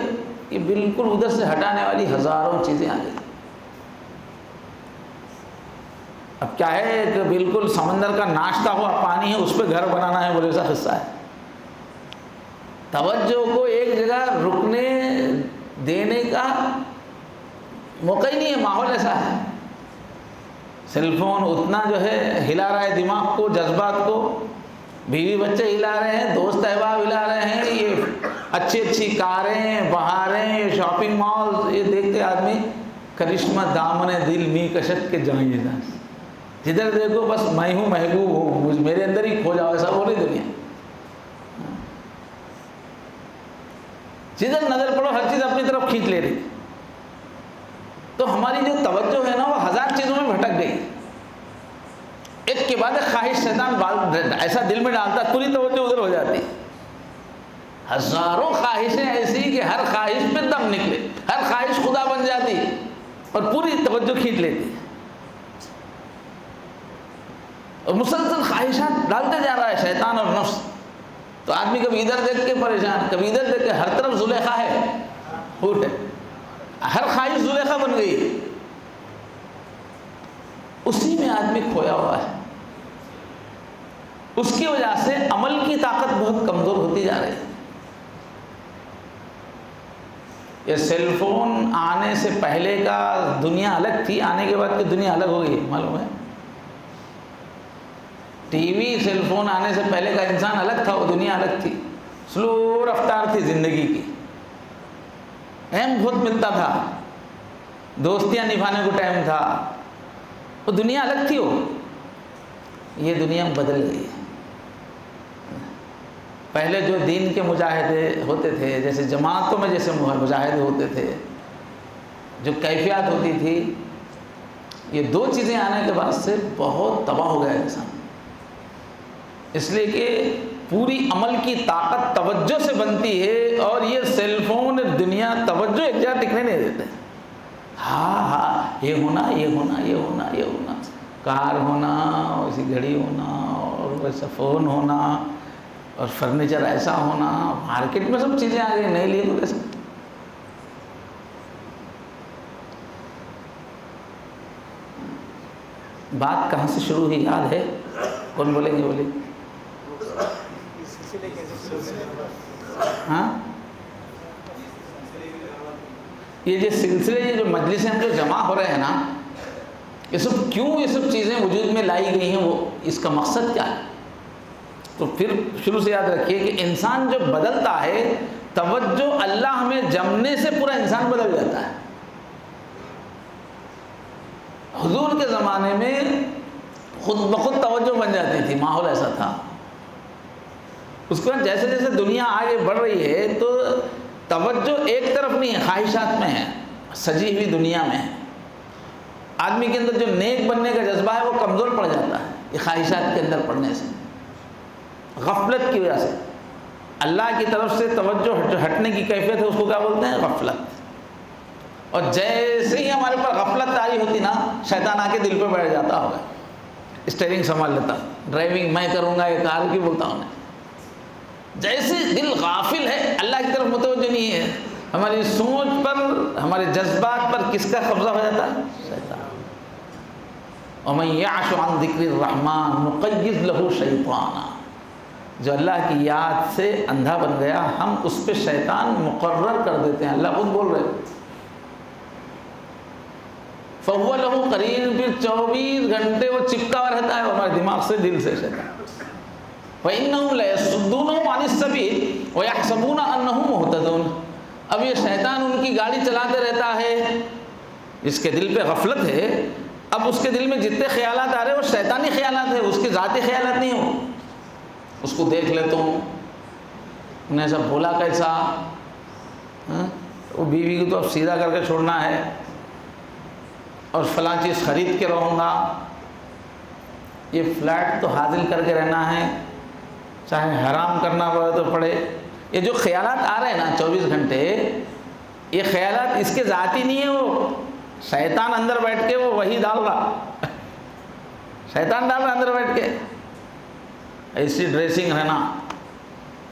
یہ بالکل ادھر سے ہٹانے والی ہزاروں چیزیں آ گئی۔ اب کیا ہے کہ بالکل سمندر کا ناشتا ہوا پانی ہے، اس پہ گھر بنانا ہے، بولے ایسا قصہ ہے۔ توجہ کو ایک جگہ رکنے دینے کا موقع ہی نہیں ہے، ماحول ایسا ہے۔ سیل فون اتنا جو ہے ہلا رہا ہے دماغ کو، جذبات کو، بیوی بچے ہلا رہے ہیں، دوست احباب ہلا رہے ہیں، یہ اچھی اچھی کاریں، بہاریں، شاپنگ مال، یہ دیکھتے آدمی کرشمہ دامن دل می کشت کے جائیں، جدھر دیکھو بس میں ہوں، محبوب ہوں، میرے اندر ہی کھو جاؤ، ایسا بولی دنیا۔ جدھر نظر پڑو ہر چیز اپنی طرف کھینچ لے رہی، تو ہماری جو توجہ ہے نا وہ ہزار چیزوں میں بھٹک گئی۔ ایک کے بعد ایک خواہش شیطان ایسا دل میں ڈالتا، پوری توجہ ادھر ہو جاتی۔ ہزاروں خواہشیں ایسی کہ ہر خواہش پہ دم نکلے، ہر خواہش خدا بن جاتی اور پوری توجہ کھینچ لیتی، اور مسلسل خواہشات ڈالتے جا رہا ہے شیطان اور نفس۔ تو آدمی کبھی ادھر دیکھ کے پریشان، کبھی ادھر دیکھ کے، ہر طرف زلیخا ہے، پھوٹ ہے، ہر خواہش زلیخا بن گئی، اسی میں آدمی کھویا ہوا ہے۔ اس کی وجہ سے عمل کی طاقت بہت کمزور ہوتی جا رہی ہے۔ یہ سیل فون آنے سے پہلے کا دنیا الگ تھی، آنے کے بعد کی دنیا الگ ہو گئی، معلوم ہے۔ ٹی وی، سیل فون آنے سے پہلے کا انسان الگ تھا، وہ دنیا الگ تھی، سلو رفتار تھی زندگی کی، ٹائم بہت ملتا تھا، دوستیاں نبھانے کو ٹائم تھا، وہ دنیا الگ تھی وہ۔ یہ دنیا بدل گئی ہے۔ پہلے جو دین کے مجاہدے ہوتے تھے، جیسے جماعتوں میں جیسے مجاہدے ہوتے تھے، جو کیفیات ہوتی تھی، یہ دو چیزیں آنے کے بعد سے بہت تباہ ہو گیا انسان۔ اس لیے کہ پوری عمل کی طاقت توجہ سے بنتی ہے، اور یہ سیل فون دنیا توجہ ایک جگہ ٹکنے نہیں دیتے۔ ہاں یہ ہونا، یہ ہونا، یہ ہونا، یہ ہونا، کار ہونا، ویسی گھڑی ہونا، اور ویسا فون ہونا، اور فرنیچر ایسا ہونا، مارکیٹ میں سب چیزیں آ گئی، نہیں لیے تو کیسے؟ بات کہاں سے شروع ہوئی یاد ہے؟ کون بولیں گے؟ بولیں۔ ہاں، یہ جو سلسلے، یہ جو مجلسیں ہم جو جمع ہو رہے ہیں نا، یہ سب کیوں، یہ سب چیزیں وجود میں لائی گئی ہیں، وہ اس کا مقصد کیا ہے؟ تو پھر شروع سے یاد رکھیے کہ انسان جب بدلتا ہے، توجہ اللہ میں جمنے سے پورا انسان بدل جاتا ہے۔ حضور کے زمانے میں خود بخود توجہ بن جاتی تھی، ماحول ایسا تھا۔ اس کے بعد جیسے جیسے دنیا آگے بڑھ رہی ہے تو توجہ ایک طرف نہیں ہے، خواہشات میں ہے، سجی ہوئی دنیا میں ہے۔ آدمی کے اندر جو نیک بننے کا جذبہ ہے وہ کمزور پڑ جاتا ہے یہ خواہشات کے اندر پڑنے سے، غفلت کی وجہ سے۔ اللہ کی طرف سے توجہ ہٹنے کی کیفیت ہے، اس کو کیا بولتے ہیں؟ غفلت۔ اور جیسے ہی ہمارے پر غفلت طاری ہوتی نا، شیطان آ کے دل پہ بیٹھ جاتا ہوگا، اسٹیئرنگ سنبھال لیتا، ڈرائیونگ میں کروں گا، یہ کار کی بولتا ہوں۔ جیسے دل غافل ہے، اللہ کی طرف متوجہ نہیں ہے، ہماری سوچ پر، ہمارے جذبات پر کس کا قبضہ ہو جاتا ہے؟ شیطان۔ وَمَن يَعْشُ عَن ذِكْرِ الرَّحْمَٰنِ نُقَيِّضْ لَهُ شَيْطَانًا، جو اللہ کی یاد سے اندھا بن گیا، ہم اس پہ شیطان مقرر کر دیتے ہیں۔ اللہ خود بول رہے ہیں فَهُوَ لَهُ قَرِينٌ، پھر 24 گھنٹے وہ چپکا ہوا رہتا ہے ہمارے دماغ سے، دل سے شیطان۔ وَإِنَّهُمْ لَيَصُدُّونَهُمْ عَنِ السَّبِيلِ وَيَحْسَبُونَ أَنَّهُمْ مُهْتَدُونَ۔ اب یہ شیطان ان کی گاڑی چلاتے رہتا ہے، جس کے دل پہ غفلت ہے، اب اس کے دل میں جتنے خیالات آ رہے ہیں وہ شیطانی خیالات ہیں، اس کے ذاتی خیالات نہیں ہوں۔ اس کو دیکھ لیتا ہوں، انہیں ایسا بولا کیسا، وہ بیوی کو تو اب سیدھا کر کے چھوڑنا ہے، اور فلاں چیز خرید کے رہوں گا، یہ فلیٹ تو حاصل کر کے رہنا ہے، چاہے حرام کرنا پڑے تو پڑے۔ یہ جو خیالات آ رہے ہیں نا 24 گھنٹے، یہ خیالات اس کے ذاتی نہیں ہیں، وہ شیطان اندر بیٹھ کے وہ وہی ڈال رہا، شیطان ڈال رہا اندر بیٹھ کے۔ ایسی ڈریسنگ رہنا،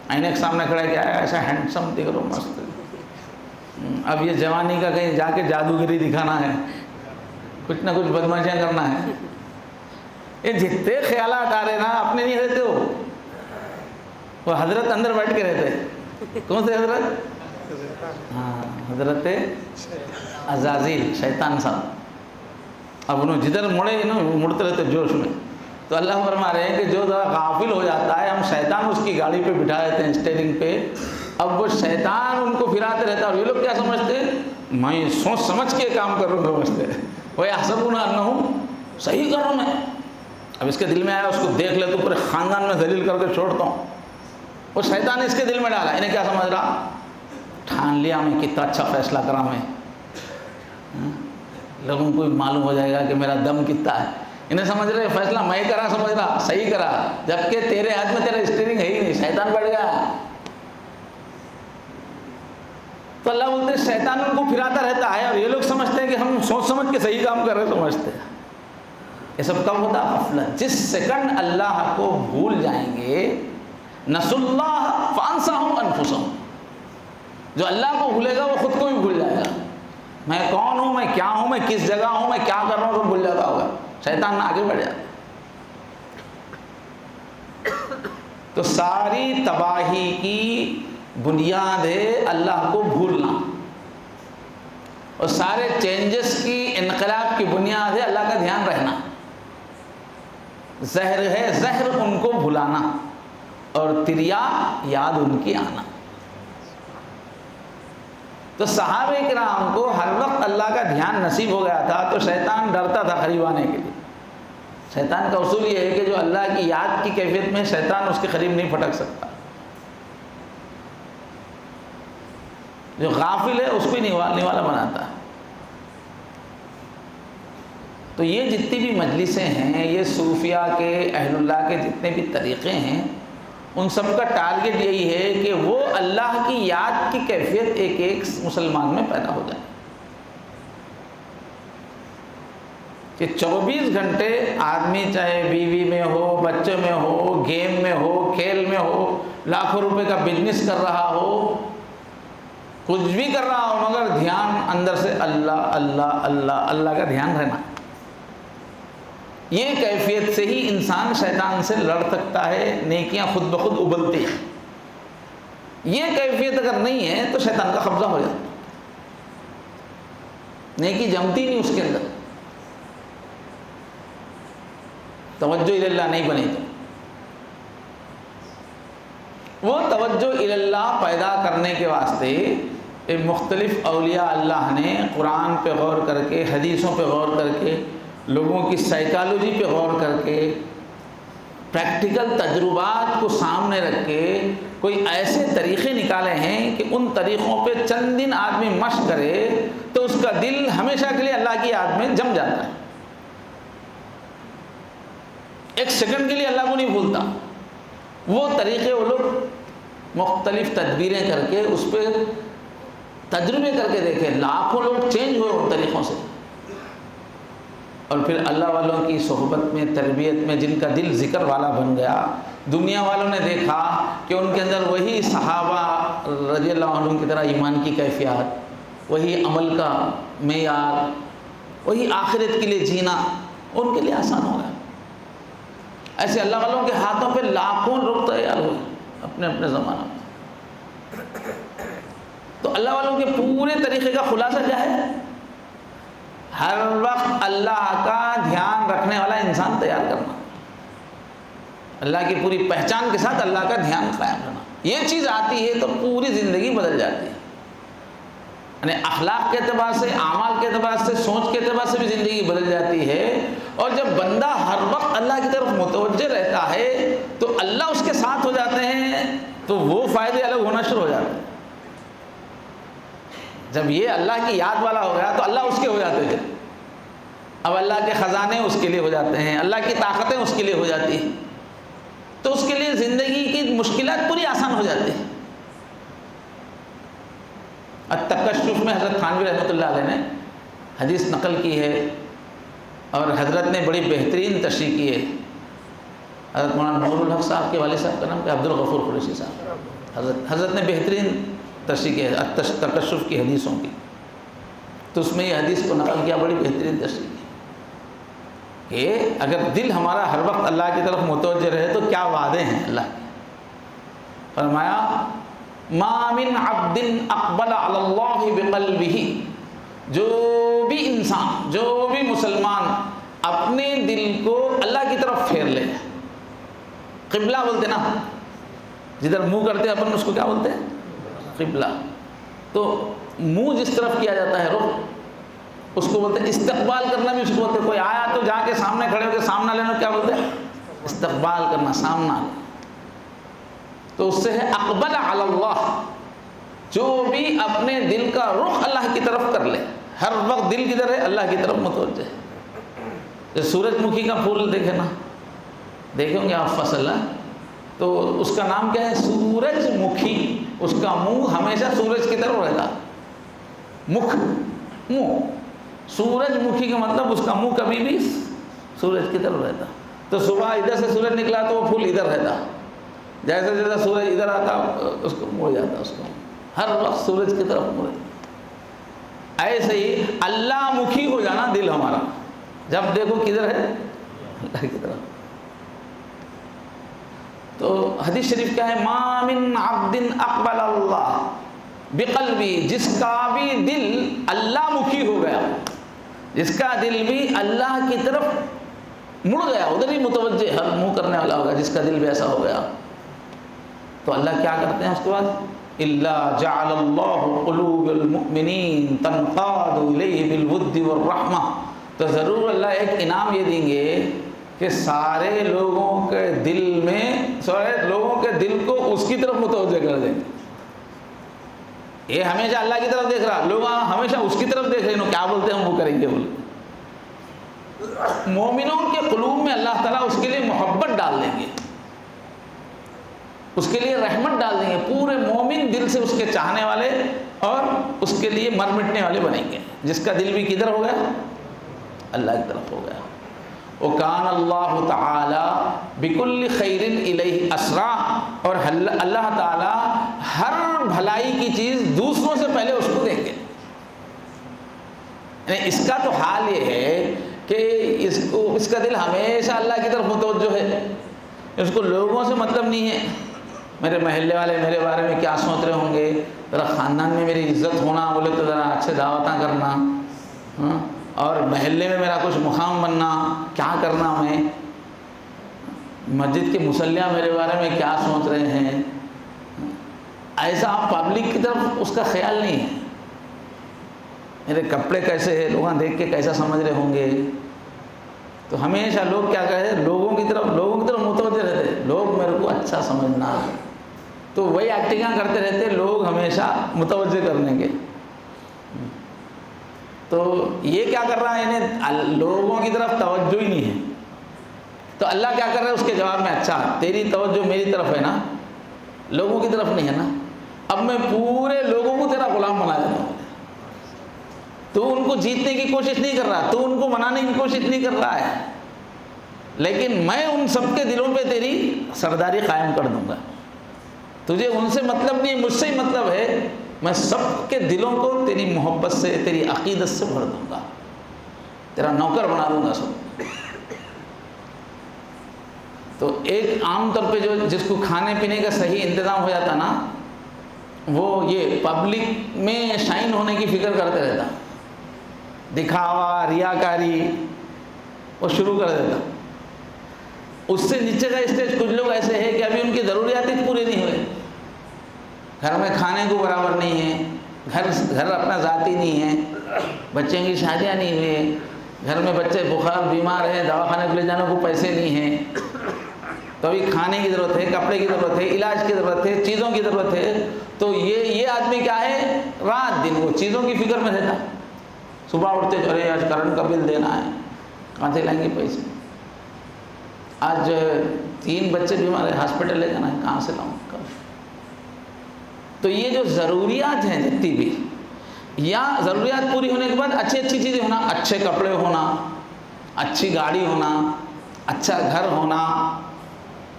آئینے کے سامنے کھڑا کیا ہے، ایسا ہینڈسم دکھ رہا، مست۔ اب یہ جوانی کا کہیں جا کے جادوگری دکھانا ہے، کچھ نہ کچھ بدماشیاں کرنا ہے۔ یہ جتنے خیالات آ رہے نا، اپنے نہیں رہتے، وہ حضرت اندر بیٹھ کے رہتے۔ کون سے حضرت؟ ہاں، حضرت عزازیل، شیطان صاحب۔ اب انہوں جدھر مڑے نا، مڑتے رہتے جوش میں۔ تو اللہ فرما رہے ہیں کہ جو ذرا غافل ہو جاتا ہے، ہم شیطان اس کی گاڑی پہ بٹھا دیتے ہیں، اسٹیئرنگ پہ، اب وہ شیطان ان کو پھراتے رہتا ہے، اور یہ لوگ کیا سمجھتے ہیں؟ میں سوچ سمجھ کے کام کر رہا ہوں، سمجھتے ہیں وَيَحْسَبُونَ أَنَّهُمْ، صحیح کر رہا ہوں میں۔ اب اس کے دل میں آیا، اس کو دیکھ لے تو پورے خاندان میں ذلیل کر کے چھوڑتا ہوں۔ وہ شیطان اس کے دل میں ڈالا، انہیں کیا سمجھ رہا؟ ٹھان لیا میں کتنا اچھا فیصلہ کرا میں، لوگوں کو معلوم ہو جائے گا کہ میرا دم کتنا ہے۔ انہیں سمجھ رہے فیصلہ میں کرا، سمجھ رہا صحیح کرا، جبکہ تیرے ہاتھ میں تیرا اسٹیئرنگ ہے ہی نہیں، شیطان بیٹھ گیا۔ تو اللہ بولتے ہیں شیطان ان کو پھراتا رہتا ہے، اور یہ لوگ سمجھتے ہیں کہ ہم سوچ سمجھ کے صحیح کام کر رہے، سمجھتے ہیں۔ یہ سب کب ہوتا؟ غفلت۔ جس سیکنڈ اللہ کو بھول جائیں گے، نسوا اللہ فانساہم انفسہم، جو اللہ کو بھولے گا وہ خود کو بھی بھول جائے گا۔ میں کون ہوں، میں کیا ہوں، میں کس جگہ ہوں، میں کیا کر رہا ہوں، تو بھول جاتا ہوگا، شیطان آگے بڑھ جاتا۔ تو ساری تباہی کی بنیاد ہے اللہ کو بھولنا، اور سارے چینجز کی، انقلاب کی بنیاد ہے اللہ کا دھیان رہنا۔ زہر ہے، زہر ان کو بھلانا، اور تریا یاد ان کی آنا۔ تو صحابہ کرام کو ہر وقت اللہ کا دھیان نصیب ہو گیا تھا، تو شیطان ڈرتا تھا قریب آنے کے لیے۔ شیطان کا اصول یہ ہے کہ جو اللہ کی یاد کی کیفیت میں، شیطان اس کے قریب نہیں پھٹک سکتا. جو غافل ہے اس کو ہی نوالا بناتا ہے. تو یہ جتنی بھی مجلسیں ہیں، یہ صوفیاء کے، اہل اللہ کے جتنے بھی طریقے ہیں، ان سب کا ٹارگٹ یہی ہے کہ وہ اللہ کی یاد کی کیفیت ایک ایک مسلمان میں پیدا ہو جائے، کہ 24 گھنٹے آدمی چاہے بیوی میں ہو، بچے میں ہو، گیم میں ہو، کھیل میں ہو، لاکھوں روپے کا بزنس کر رہا ہو، کچھ بھی کر رہا ہو، مگر دھیان اندر سے اللہ اللہ اللہ اللہ کا دھیان رہنا. یہ کیفیت سے ہی انسان شیطان سے لڑ سکتا ہے، نیکیاں خود بخود ابلتی ہیں. یہ کیفیت اگر نہیں ہے تو شیطان کا قبضہ ہو جاتا، نیکی جمتی نہیں اس کے اندر، توجہ اللہ نہیں بنی. تو وہ توجہ اللہ پیدا کرنے کے واسطے مختلف اولیاء اللہ نے قرآن پہ غور کر کے، حدیثوں پہ غور کر کے، لوگوں کی سائیکالوجی پہ غور کر کے، پریکٹیکل تجربات کو سامنے رکھ کے کوئی ایسے طریقے نکالے ہیں کہ ان طریقوں پہ چند دن آدمی مشق کرے تو اس کا دل ہمیشہ کے لیے اللہ کی یاد میں جم جاتا ہے، ایک سیکنڈ کے لیے اللہ کو نہیں بھولتا. وہ طریقے وہ لوگ مختلف تدبیریں کر کے اس پہ تجربے کر کے دیکھے، لاکھوں لوگ چینج ہوئے ان طریقوں سے. اور پھر اللہ والوں کی صحبت میں، تربیت میں جن کا دل ذکر والا بن گیا، دنیا والوں نے دیکھا کہ ان کے اندر وہی صحابہ رضی اللہ عنہم کی طرح ایمان کی کیفیات، وہی عمل کا معیار، وہی آخرت کے لیے جینا ان کے لیے آسان ہو گیا. ایسے اللہ والوں کے ہاتھوں پہ لاکھوں لوگ تیار ہوئے اپنے اپنے زمانہ میں. تو اللہ والوں کے پورے طریقے کا خلاصہ کیا ہے؟ ہر وقت اللہ کا دھیان رکھنے والا انسان تیار کرنا، اللہ کی پوری پہچان کے ساتھ اللہ کا دھیان قائم کرنا. یہ چیز آتی ہے تو پوری زندگی بدل جاتی ہے، یعنی اخلاق کے اعتبار سے، اعمال کے اعتبار سے، سوچ کے اعتبار سے بھی زندگی بدل جاتی ہے. اور جب بندہ ہر وقت اللہ کی طرف متوجہ رہتا ہے تو اللہ اس کے ساتھ ہو جاتے ہیں، تو وہ فائدے الگ ہونا شروع ہو جاتے ہیں. جب یہ اللہ کی یاد والا ہو گیا تو اللہ اس کے ہو جاتے ہیں، اب اللہ کے خزانے اس کے لیے ہو جاتے ہیں، اللہ کی طاقتیں اس کے لیے ہو جاتی ہیں، تو اس کے لیے زندگی کی مشکلات پوری آسان ہو جاتی ہیں. التکشف میں حضرت تھانوی رحمۃ اللہ علیہ نے حدیث نقل کی ہے اور حضرت نے بڑی بہترین تشریح کی ہے. حضرت مولانا نور الحق صاحب کے والد صاحب کا نام کیا؟ عبد الغفور قریشی صاحب. حضرت نے بہترین تشریح کی ہے تکشف کی حدیثوں کی. تو اس میں یہ حدیث کو نقل کیا، بڑی بہترین تشریح کی کہ اگر دل ہمارا ہر وقت اللہ کی طرف متوجہ رہے تو کیا وعدے ہیں اللہ کے. فرمایا ما من عبد اقبل علی اللہ بقلبہ، جو بھی انسان، جو بھی مسلمان اپنے دل کو اللہ کی طرف پھیر لے، قبلہ بولتے نا، جدھر منہ کرتے ہیں اپن اس کو کیا بولتے ہیں؟ قبلہ. تو منہ جس طرف کیا جاتا ہے رخ، اس کو بولتے ہیں استقبال کرنا، بھی اس کو بولتے ہیں. کوئی آیا تو جا کے سامنے کھڑے ہو کے سامنا لینا کیا بولتے ہیں؟ استقبال کرنا، سامنا. تو اس سے ہے اقبل علی اللہ، جو بھی اپنے دل کا رخ اللہ کی طرف کر لے، ہر وقت دل کدھر ہے؟ اللہ کی طرف متوجہ ہے. سورج مکھی کا پھول دیکھے نا، دیکھیں گے آپ فصل، تو اس کا نام کیا ہے؟ سورج مکھی. اس کا منہ ہمیشہ سورج کی طرف رہتا، مکھ، منہ. سورج مکھی کا مطلب اس کا منہ کبھی بھی سورج کی طرف رہتا. تو صبح ادھر سے سورج نکلا تو وہ پھول ادھر رہتا، جیسے جیسے سورج ادھر آتا اس کو مڑ جاتا، اس کو ہر وقت سورج کی طرف مڑے. ایسے ہی اللہ مکھی ہو جانا دل ہمارا، جب دیکھو کدھر ہے؟ اللہ کی طرف. تو حدیث شریف کیا ہے؟ ما من عبد اقبل اللہ بقلبی، جس کا بھی دل اللہ مکھی ہو گیا، جس کا دل بھی اللہ کی طرف مڑ گیا، ادھر ہی متوجہ ہر منہ کرنے والا ہوگا، جس کا دل بھی ایسا ہو گیا، تو اللہ کیا کرتے ہیں اس کے بعد؟ الا جعل اللہ قلوب المؤمنین تنقاد الیہ بالود والرحمہ. تو ضرور اللہ ایک انعام یہ دیں گے کہ سارے لوگوں کے دل کو اس کی طرف متوجہ کر دیں گے. یہ ہمیشہ اللہ کی طرف دیکھ رہا، لوگ ہمیشہ اس کی طرف دیکھ رہے ہیں، کیا بولتے ہیں ہم وہ کریں گے بولے. مومنوں کے قلوب میں اللہ تعالیٰ اس کے لیے محبت ڈال دیں گے، اس کے لیے رحمت ڈال دیں گے. پورے مومن دل سے اس کے چاہنے والے اور اس کے لیے مر مٹنے والے بنیں گے. جس کا دل بھی کدھر ہو گیا؟ اللہ کی طرف ہو گیا. وَكَانَ اللَّهُ تَعَالَى بِكُلِّ خَيْرٍ إِلَيْهِ أَسْرَعَ، اور اللہ تعالیٰ ہر بھلائی کی چیز دوسروں سے پہلے اس کو دیں گے. یعنی اس کا تو حال یہ ہے کہ اس کا دل ہمیشہ اللہ کی طرف متوجہ ہے. اس کو لوگوں سے مطلب نہیں ہے، میرے محلے والے میرے بارے میں کیا سوچ رہے ہوں گے، ذرا خاندان میں میری عزت ہونا بولے تو ذرا اچھے دعوتاں کرنا، اور محلے میں میرا کچھ مقام بننا، کیا کرنا میں، مسجد کے مصلیاں میرے بارے میں کیا سوچ رہے ہیں. ایسا پبلک کی طرف اس کا خیال نہیں ہے. میرے کپڑے کیسے ہیں، لوگ دیکھ کے کیسا سمجھ رہے ہوں گے. تو ہمیشہ لوگ کیا کہتے ہیں، لوگوں کی طرف متوجہ رہتے ہیں، لوگ میرے کو اچھا سمجھنا، تو وہی ایکٹنگاں کرتے رہتے لوگ ہمیشہ متوجہ کرنے کے. تو یہ کیا کر رہا ہے، یعنی لوگوں کی طرف توجہ ہی نہیں ہے. تو اللہ کیا کر رہا ہے اس کے جواب میں، اچھا تیری توجہ میری طرف ہے نا، لوگوں کی طرف نہیں ہے نا، اب میں پورے لوگوں کو تیرا غلام بنا دیتا ہوں. تو ان کو جیتنے کی کوشش نہیں کر رہا، تو ان کو منانے کی کوشش نہیں کر رہا ہے، لیکن میں ان سب کے دلوں پہ تیری سرداری قائم کر دوں گا. تجھے ان سے مطلب نہیں، مجھ سے ہی مطلب ہے. میں سب کے دلوں کو تیری محبت سے، تیری عقیدت سے بھر دوں گا، تیرا نوکر بنا دوں گا سب. تو ایک عام طور پہ جس کو کھانے پینے کا صحیح انتظام ہو جاتا نا، وہ یہ پبلک میں شائن ہونے کی فکر کرتے رہتا، دکھاوا ریاکاری وہ شروع کر دیتا. اس سے نیچے کا اسٹیج کچھ لوگ ایسے ہیں کہ ابھی ان کی ضروریات ہی پورے نہیں ہوئے. گھر میں کھانے کو برابر نہیں ہے، گھر اپنا ذاتی نہیں ہے، بچوں کی شادیاں نہیں ہوئی، گھر میں بچے بخار بیمار ہیں، دواخانے کو لے جانے کو پیسے نہیں ہیں. تو ابھی کھانے کی ضرورت ہے، کپڑے کی ضرورت ہے، علاج کی ضرورت ہے، چیزوں کی ضرورت ہے. تو یہ آدمی کیا ہے، رات دن وہ چیزوں کی فکر میں رہتا. صبح اٹھتے ارے آج کرنٹ کا بل دینا ہے، کہاں سے لائیں گے پیسے، آج 3 بچے بیمار ہیں، ہاسپٹل لے جانا ہے، کہاں سے لاؤں. تو یہ جو ضروریات ہیں جتنی بھی، یا ضروریات پوری ہونے کے بعد اچھی چیزیں ہونا، اچھے کپڑے ہونا، اچھی گاڑی ہونا، اچھا گھر ہونا،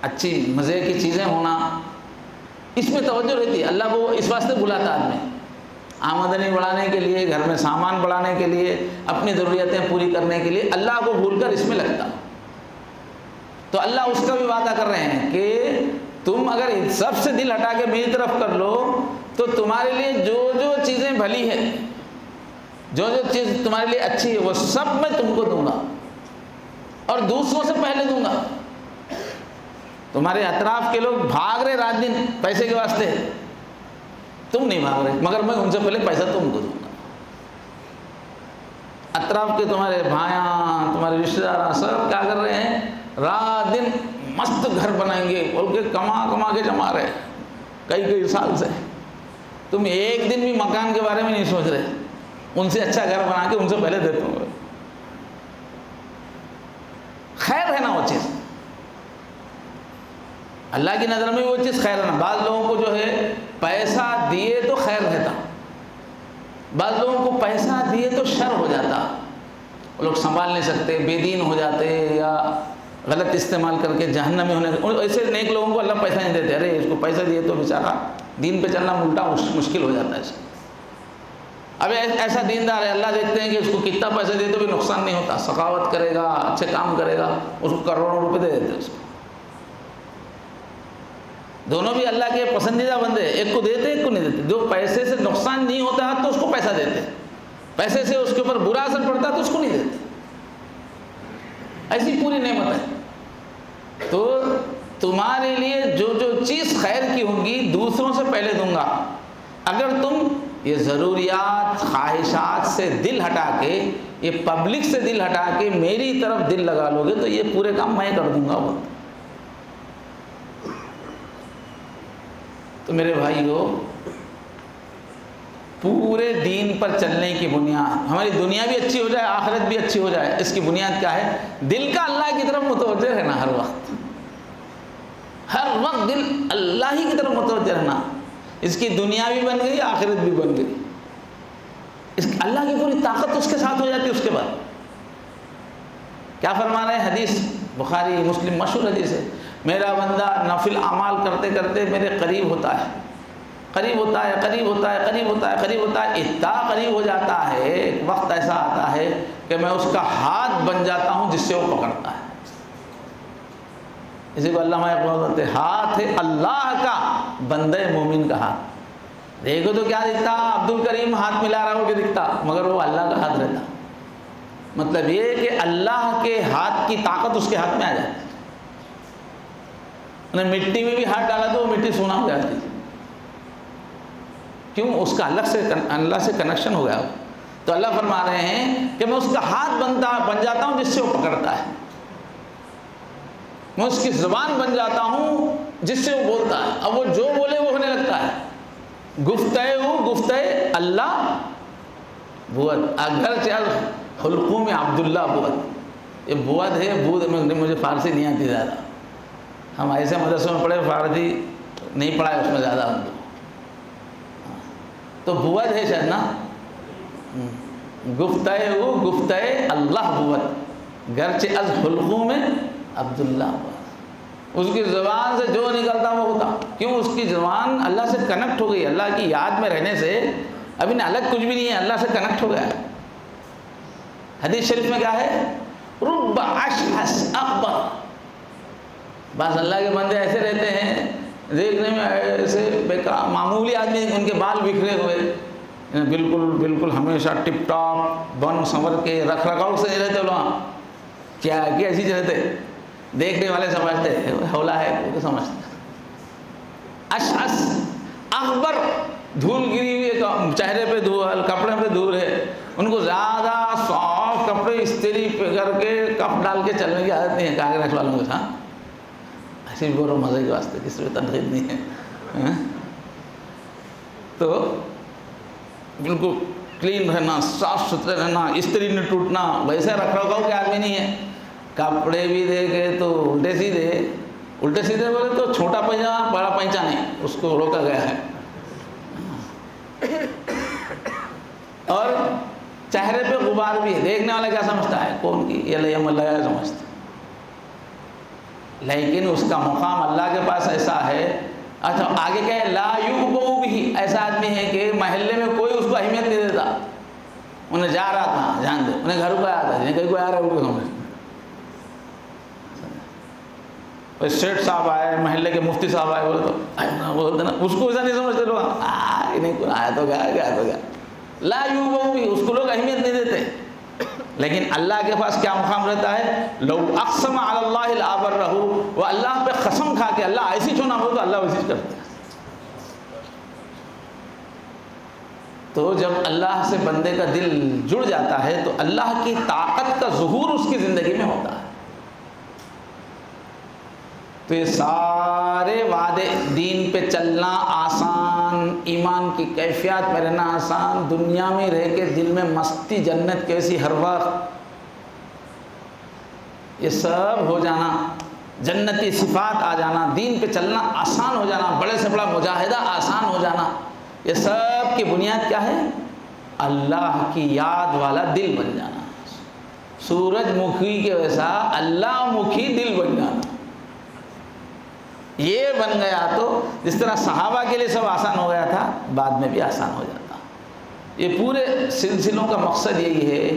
اچھی مزے کی چیزیں ہونا، اس میں توجہ رہتی ہے. اللہ کو اس واسطے بلاتا آدمی، آمدنی بڑھانے کے لیے، گھر میں سامان بڑھانے کے لیے، اپنی ضروریاتیں پوری کرنے کے لیے اللہ کو بھول کر اس میں لگتا. تو اللہ اس کا بھی وعدہ کر رہے ہیں کہ تم اگر سب سے دل ہٹا کے میری طرف کر لو تو تمہارے لیے جو چیزیں بھلی ہیں، جو چیز تمہارے لیے اچھی ہے، وہ سب میں تم کو دوں گا، اور دوسروں سے پہلے دوں گا. تمہارے اطراف کے لوگ بھاگ رہے رات دن پیسے کے واسطے، تم نہیں بھاگ رہے، مگر میں ان سے پہلے پیسہ تم کو دوں گا. اطراف کے تمہارے بھائیاں، تمہارے رشتہ دار سب کیا کر رہے ہیں، رات دن مست گھر بنائیں گے بول کے کما کے جما رہے کئی سال سے. تم ایک دن بھی مکان کے بارے میں نہیں سوچ رہے، ان سے اچھا گھر بنا کے ان سے پہلے دیتا ہوں. خیر ہے نا وہ چیز، اللہ کی نظر میں وہ چیز خیر ہے نا. بعض لوگوں کو جو ہے پیسہ دیے تو خیر رہتا، بعض لوگوں کو پیسہ دیے تو شر ہو جاتا. وہ لوگ سنبھال نہیں سکتے، بے دین ہو جاتے، یا غلط استعمال کر کے جہنم میں ہونے. ایسے نیک لوگوں کو اللہ پیسہ نہیں دیتے، ارے اس کو پیسہ دیے تو بیچارہ دین پہ چلنا الٹا مشکل ہو جاتا ہے. اب ایسا دیندار ہے، اللہ دیکھتے ہیں کہ اس کو کتنا پیسہ دے تو بھی نقصان نہیں ہوتا، سخاوت کرے گا، اچھے کام کرے گا، اس کو کروڑوں روپے دے دیتے. اس کو دونوں بھی اللہ کے پسندیدہ بندے، ایک کو دیتے ایک کو نہیں دیتے. جو پیسے سے نقصان نہیں ہوتا تو اس کو پیسہ دیتے، پیسے سے اس کے اوپر برا اثر پڑتا تو اس کو نہیں دیتے. ایسی پوری نعمت ہے. تو تمہارے لیے جو چیز خیر کی ہوگی دوسروں سے پہلے دوں گا. اگر تم یہ ضروریات خواہشات سے دل ہٹا کے، یہ پبلک سے دل ہٹا کے میری طرف دل لگا لو گے تو یہ پورے کام میں کر دوں گا وہ۔ تو میرے بھائیو، پورے دین پر چلنے کی بنیاد، ہماری دنیا بھی اچھی ہو جائے، آخرت بھی اچھی ہو جائے، اس کی بنیاد کیا ہے؟ دل کا اللہ کی طرف متوجہ رہنا، ہر وقت دل اللہ ہی کی طرف متوجہ رہنا۔ اس کی دنیا بھی بن گئی، آخرت بھی بن گئی، اللہ کی پوری طاقت اس کے ساتھ ہو جاتی ہے۔ اس کے بعد کیا فرما رہے ہیں؟ حدیث بخاری مسلم مشہور حدیث ہے، میرا بندہ نفل اعمال کرتے کرتے میرے قریب ہوتا ہے، قریب ہوتا ہے، قریب ہوتا ہے، قریب ہوتا ہے، قریب ہوتا ہے، اتنا قریب ہو جاتا ہے، ایک وقت ایسا آتا ہے کہ میں اس کا ہاتھ بن جاتا ہوں جس سے وہ پکڑتا ہے۔ اسی کو علامہ اقبال کہتے ہیں، ہاتھ ہے اللہ کا، بندے مومن کا ہاتھ۔ دیکھو تو کیا دکھتا، عبد الکریم ہاتھ ملا رہا ہو کے دکھتا، مگر وہ اللہ کا ہاتھ رہتا۔ مطلب یہ کہ اللہ کے ہاتھ کی طاقت اس کے ہاتھ میں آ جاتی۔ مٹی میں بھی ہاتھ ڈالا تو وہ مٹی سونا ہو جاتی، کیوں؟ اس کا اللہ سے کنیکشن ہو گیا۔ تو اللہ فرما رہے ہیں کہ میں اس کا ہاتھ بن جاتا ہوں جس سے وہ پکڑتا ہے، میں اس کی زبان بن جاتا ہوں جس سے وہ بولتا ہے، اب وہ جو بولے وہ ہونے لگتا ہے۔ گفتہ اللہ بود، اگر چل حلقوم عبداللہ بود، یہ بود ہے، بود مجھے فارسی نہیں آتی زیادہ، ہم ایسے مدرسوں میں پڑھے، فارسی نہیں پڑھا ہے اس میں زیادہ ہم تو بود ہے شاید نا، گفتہ اللہ بود، گرچہ از حلقوم عبداللہ بود، اس کی زبان سے جو نکلتا وہ ہوتا، کیوں؟ اس کی زبان اللہ سے کنیکٹ ہو گئی، اللہ کی یاد میں رہنے سے ابھی نہ الگ کچھ بھی نہیں ہے، اللہ سے کنیکٹ ہو گیا ہے۔ حدیث شریف میں کیا ہے؟ رب اشعث اکبر، بعض اللہ کے بندے ایسے رہتے ہیں دیکھنے میں ایسے بیکار معمولی آدمی، ان کے بال بکھرے ہوئے، بالکل ہمیشہ ٹپ ٹاپ بن سنور کے رکھ رکھاؤ سے نہیں رہتے لوگ، کیا ایسی رہتے، دیکھنے والے سمجھتے ہولا ہے، وہ سمجھتے۔ اشعث اکبر، دھول گری ہوئی چہرے پہ دھول، کپڑے پہ دھول ہے، ان کو زیادہ صاف کپڑے استری پہ کر کے کپ ڈال کے چلنے کی عادت نہیں ہے کانگریس والوں کے ساتھ، ایسے بھی بولو مزے کے واسطے، کسی میں تنقید نہیں ہے۔ تو بالکل کلین رہنا، صاف ستھرے رہنا، استری نہیں ٹوٹنا، ویسے رکھ رکھاؤ کے آدمی نہیں ہے۔ کپڑے بھی دیکھے تو الٹے سیدھے بولے تو چھوٹا پائجامہ بڑا پائچہ نہیں، اس کو روکا گیا ہے، اور چہرے پہ غبار بھی ہے، دیکھنے والا کیا سمجھتا ہے، کون کی یہ لیم اللہ سمجھتا، لیکن اس کا مقام اللہ کے پاس ایسا ہے۔ اچھا آگے کیا ہے؟ لا یغبو بھی، ایسا آدمی ہے کہ محلے میں کوئی اس کو اہمیت نہیں دیتا، انہیں جا رہا تھا جان دے، انہیں گھر کو آیا تھا، جنہیں کہیں کوئی آ رہا ہے ان کو سمجھ، سیٹ صاحب آئے، محلے کے مفتی صاحب آئے بولے تو بولتے نا، اس کو ایسا نہیں سمجھتے لوگ، نہیں کوئی آیا تو گیا۔ لا یغبو بھی، اس کو لوگ اہمیت نہیں دیتے، لیکن اللہ کے پاس کیا مقام رہتا ہے؟ لو اقسم علی اللہ لابرہ، وہ اللہ پہ قسم کھا کے اللہ ایسی چھونا ہو تو اللہ ویسی کرتا ہے۔ تو جب اللہ سے بندے کا دل جڑ جاتا ہے تو اللہ کی طاقت کا ظہور اس کی زندگی میں ہوتا ہے۔ تو یہ سارے وعدے، دین پہ چلنا آسان، ایمان کی کیفیات میں رہنا آسان، دنیا میں رہ کے دل میں مستی، جنت کیسی ہر وقت، یہ سب ہو جانا، جنتی صفات آ جانا، دین پہ چلنا آسان ہو جانا، بڑے سے بڑا مجاہدہ آسان ہو جانا، یہ سب کی بنیاد کیا ہے؟ اللہ کی یاد والا دل بن جانا، سورج مکھی کے ویسا اللہ مکھی دل بن جانا۔ یہ بن گیا تو جس طرح صحابہ کے لیے سب آسان ہو گیا تھا، بعد میں بھی آسان ہو جاتا۔ یہ پورے سلسلوں کا مقصد یہی ہے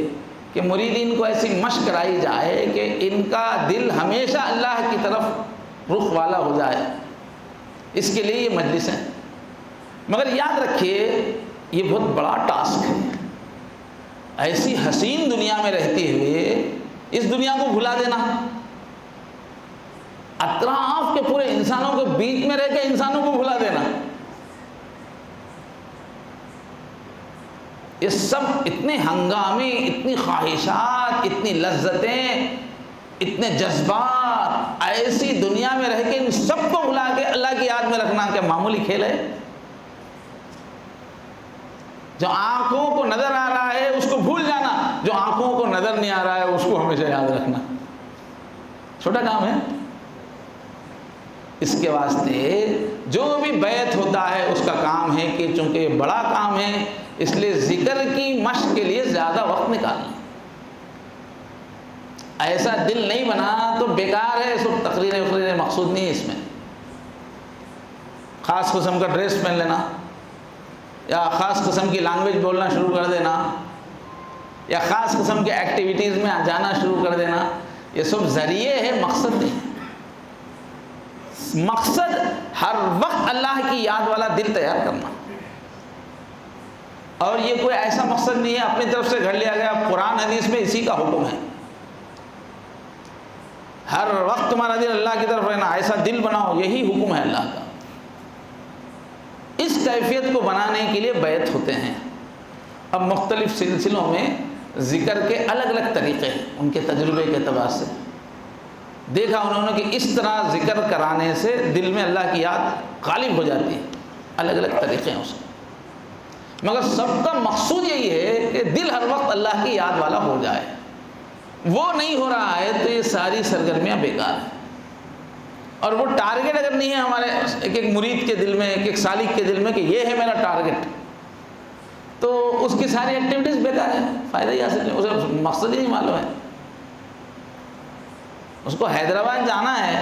کہ مریدین کو ایسی مشق کرائی جائے کہ ان کا دل ہمیشہ اللہ کی طرف رخ والا ہو جائے، اس کے لیے یہ مجلس ہے۔ مگر یاد رکھیے یہ بہت بڑا ٹاسک ہے، ایسی حسین دنیا میں رہتے ہوئے اس دنیا کو بھلا دینا، اطراف کے پورے انسانوں کے بیچ میں رہ کے انسانوں کو بھلا دینا، یہ سب اتنے ہنگامے، اتنی خواہشات، اتنی لذتیں، اتنے جذبات، ایسی دنیا میں رہ کے ان سب کو بھلا کے اللہ کی یاد میں رکھنا کیا معمولی کھیل ہے؟ جو آنکھوں کو نظر آ رہا ہے اس کو بھول جانا، جو آنکھوں کو نظر نہیں آ رہا ہے اس کو ہمیشہ یاد رکھنا، چھوٹا کام ہے؟ اس کے واسطے جو بھی بیعت ہوتا ہے اس کا کام ہے کہ چونکہ یہ بڑا کام ہے اس لیے ذکر کی مشق کے لیے زیادہ وقت نکالنا۔ ایسا دل نہیں بنا تو بیکار ہے، سب تقریریں مقصود نہیں ہے اس میں۔ خاص قسم کا ڈریس پہن لینا یا خاص قسم کی لینگویج بولنا شروع کر دینا یا خاص قسم کے ایکٹیویٹیز میں جانا شروع کر دینا، یہ سب ذریعے ہے، مقصد نہیں۔ مقصد ہر وقت اللہ کی یاد والا دل تیار کرنا، اور یہ کوئی ایسا مقصد نہیں ہے اپنی طرف سے گھڑ لیا گیا، قرآن حدیث میں اسی کا حکم ہے، ہر وقت تمہارا دل اللہ کی طرف رہنا، ایسا دل بناؤ، یہی حکم ہے اللہ کا۔ اس کیفیت کو بنانے کے لیے بیعت ہوتے ہیں۔ اب مختلف سلسلوں میں ذکر کے الگ الگ طریقے ہیں، ان کے تجربے کے اعتبار سے دیکھا انہوں نے کہ اس طرح ذکر کرانے سے دل میں اللہ کی یاد غالب ہو جاتی ہے، الگ الگ طریقے ہیں اس کے، مگر سب کا مقصود یہی ہے کہ دل ہر وقت اللہ کی یاد والا ہو جائے۔ وہ نہیں ہو رہا ہے تو یہ ساری سرگرمیاں بیکار ہیں، اور وہ ٹارگٹ اگر نہیں ہے ہمارے ایک ایک مرید کے دل میں، ایک ایک سالک کے دل میں کہ یہ ہے میرا ٹارگٹ، تو اس کی ساری ایکٹیویٹیز بیکار ہیں، فائدہ ہی حاصل نہیں، اسے مقصد ہی نہیں معلوم ہے۔ اس کو حیدرآباد جانا ہے،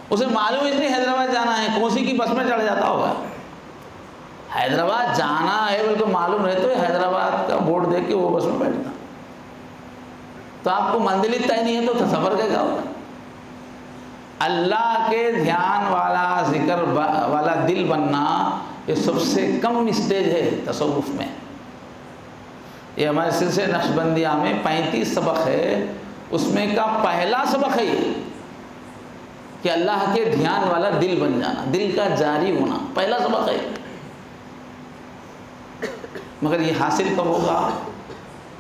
اسے معلوم اس لیے حیدرآباد جانا ہے، کون سی کی بس میں چڑھ جاتا ہوگا۔ حیدرآباد جانا ہے بلکہ معلوم رہے تو حیدرآباد کا بورڈ دیکھ کے وہ بس میں بیٹھنا، تو آپ کو منزل طے نہیں ہے تو سفر کیا ہوگا؟ اللہ کے دھیان والا، ذکر والا دل بننا یہ سب سے کم اسٹیج ہے تصوف میں۔ یہ ہمارے سلسلے نقشبندیہ میں 35 سبق ہے، اس میں کا پہلا سبق ہے یہ کہ اللہ کے دھیان والا دل بن جانا، دل کا جاری ہونا، پہلا سبق ہے۔ مگر یہ حاصل کب ہوگا؟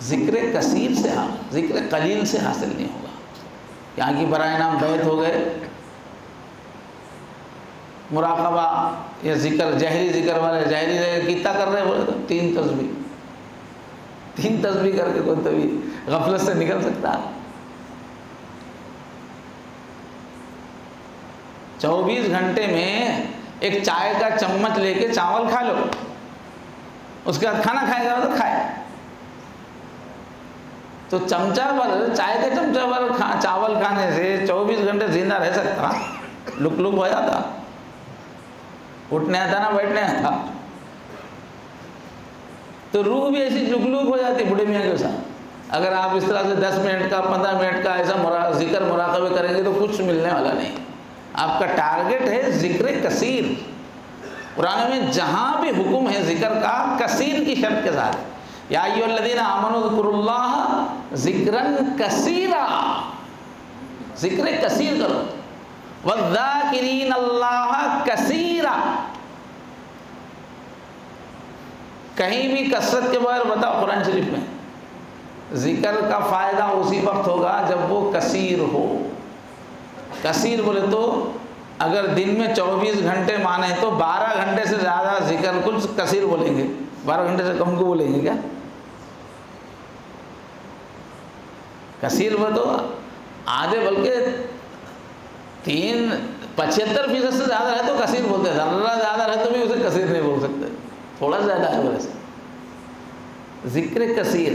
ذکر کثیر سے، ذکر قلیل سے حاصل نہیں ہوگا۔ یہاں کی برائے نام بیعت ہو گئے، مراقبہ یا ذکر، جہری ذکر والے جہری کتنا کر رہے ہیں، بولے تو 3 تسبیح کر کے کوئی تبھی غفلت سے نکل سکتا ہے؟ 24 گھنٹے میں ایک چائے کا چمچ لے کے چاول کھا لو، اس کے بعد کھانا کھائے گا تو کھائے، تو چمچہ بھر چائے کا چمچہ بھر چاول کھانے سے 24 گھنٹے زندہ رہ سکتا؟ لک لک ہو جاتا، اٹھنے آتا نہ بیٹھنے آتا، تو روح بھی ایسی لک لک ہو جاتی بوڑھے میاں کے ساتھ۔ اگر آپ اس طرح سے 10 منٹ کا 15 منٹ کا ایسا ذکر مراقبے کریں گے تو کچھ ملنے والا نہیں۔ آپ کا ٹارگٹ ہے ذکر کثیر۔ قرآن میں جہاں بھی حکم ہے ذکر کا، کثیر کی شرط کے ساتھ، یا ایھا الذین آمنوا اذکروا اللہ ذکرا کثیرا، ذکر کثیر کرو، والذاکرین اللہ کثیرا۔ کہیں بھی کثرت کے بغیر بتاؤ قرآن شریف میں؟ ذکر کا فائدہ اسی وقت ہوگا جب وہ کثیر ہو۔ کثیر بولے تو اگر دن میں 24 گھنٹے مانے تو 12 گھنٹے سے زیادہ ذکر کچھ کثیر بولیں گے، 12 گھنٹے سے کم کو بولیں گے کیا؟ کثیر بولے تو آدھے بلکہ 75% سے زیادہ ہے تو کثیر بولتے ہیں، ذرا زیادہ ہے تو بھی اسے کثیر نہیں بول سکتے، تھوڑا زیادہ ہے بولے سے ذکر کثیر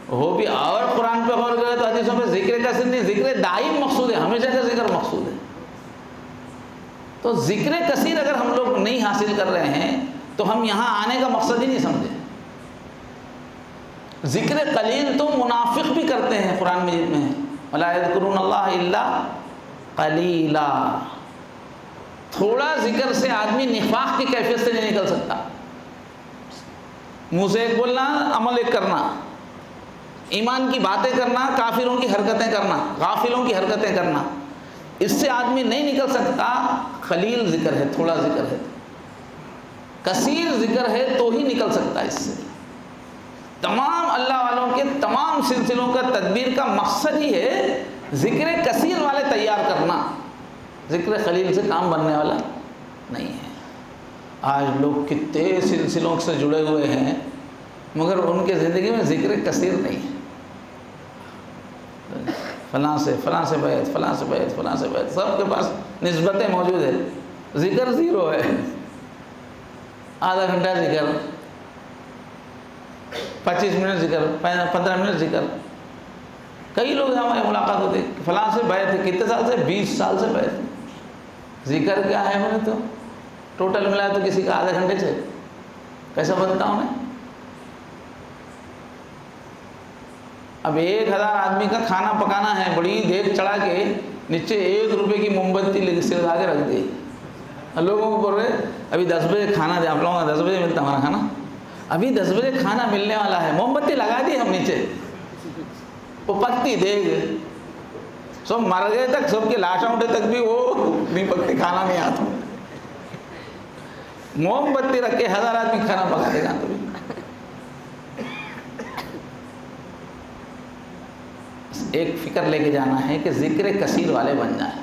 ہو بھی۔ اور قرآن پہ غور کرے تو حدیثوں میں ذکر کثیر نہیں، ذکر دائم مقصود ہے، ہمیشہ کا ذکر مقصود ہے۔ تو ذکر کثیر اگر ہم لوگ نہیں حاصل کر رہے ہیں تو ہم یہاں آنے کا مقصد ہی نہیں سمجھے۔ ذکر قلیل تو منافق بھی کرتے ہیں، قرآن مجید میں ہے وَلَا يَذْكُرُونَ اللَّهَ إِلَّا قَلِيلًا۔ تھوڑا ذکر سے آدمی نفاق کی کیفیت سے نہیں نکل سکتا۔ منہ سے ایک بولنا، عمل ایک کرنا، ایمان کی باتیں کرنا، کافروں کی حرکتیں کرنا، غافلوں کی حرکتیں کرنا، اس سے آدمی نہیں نکل سکتا۔ قلیل ذکر ہے، تھوڑا ذکر ہے، کثیر ذکر ہے تو ہی نکل سکتا ہے اس سے۔ تمام اللہ والوں کے تمام سلسلوں کا تدبیر کا مقصد ہی ہے ذکر کثیر والے تیار کرنا، ذکر خلیل سے کام بننے والا نہیں ہے۔ آج لوگ کتنے سلسلوں سے جڑے ہوئے ہیں مگر ان کے زندگی میں ذکر کثیر نہیں ہے۔ فلاں سے بیعت، فلاں سے بیعت، فلاں سے بیعت، سب کے پاس نسبتیں موجود ہیں، ذکر زیرو ہے۔ آدھا گھنٹہ ذکر، 25 منٹ ذکر، 15 منٹ ذکر۔ کئی لوگ ہماری ملاقات ہوتی ہے، فلاں سے بیعت ہے، کتنے سال سے؟ 20 سال سے بیعت ہے۔ ذکر کیا ہے انہیں تو ٹوٹل ملا تو کسی کا آدھے گھنٹے سے کیسا بنتا انہیں؟ اب 1000 آدمی کا کھانا پکانا ہے، بڑی دیگ چڑھا کے نیچے 1 روپے کی موم بتی سے لگا کے رکھ دی، لوگوں کو بول رہے ابھی 10 بجے کھانا دے، آپ لوگوں کا 10 بجے ملتا ہمارا کھانا، ابھی 10 بجے کھانا ملنے والا ہے، موم بتی لگا دی ہم نیچے، وہ پکتی دیگ، سب مر گئے تک، سب کے لاشیں اٹھے تک بھی وہ نہیں پکتی، کھانا نہیں آتا۔ موم بتی رکھ کے 1000 آدمی کھانا پکا دے گا تو بھی۔ ایک فکر لے کے جانا ہے کہ ذکر کثیر والے بن جائیں۔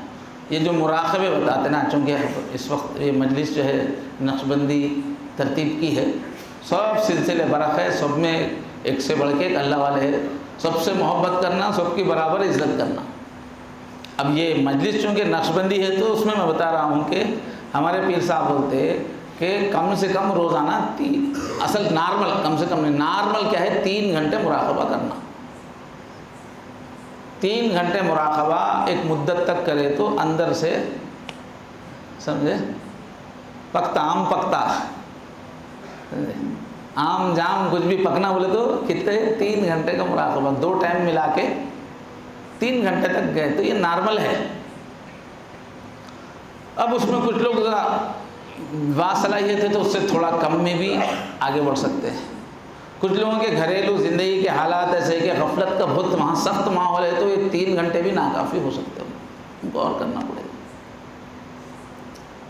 یہ جو مراقبے بتاتے نا، چونکہ اس وقت یہ مجلس جو ہے نقشبندی ترتیب کی ہے، سب سلسلے برق ہے، سب میں ایک سے بڑھ کے ایک اللہ والے ہے، سب سے محبت کرنا، سب کی برابر عزت کرنا۔ اب یہ مجلس چونکہ نقشبندی ہے تو اس میں بتا رہا ہوں کہ ہمارے پیر صاحب بولتے کہ کم سے کم روزانہ اصل نارمل، کم سے کم نارمل کیا ہے، 3 گھنٹے مراقبہ کرنا۔ 3 گھنٹے مراقبہ ایک مدت تک کرے تو اندر سے سمجھے پکتا، آم پکتا، آم جام کچھ بھی پکنا بولے تو کتنے 3 گھنٹے کا مراقبہ، 2 ٹائم ملا کے 3 گھنٹے تک گئے تو یہ نارمل ہے۔ اب اس میں کچھ لوگ ذرا باصلاحیت ہے تو اس سے تھوڑا کم میں بھی آگے بڑھ سکتے ہیں۔ کچھ لوگوں کے گھریلو زندگی کے حالات ایسے کہ غفلت کا بہت وہاں سخت ماحول ہے تو یہ 3 گھنٹے بھی ناکافی ہو سکتے ہیں، ان کو اور کرنا پڑے گا۔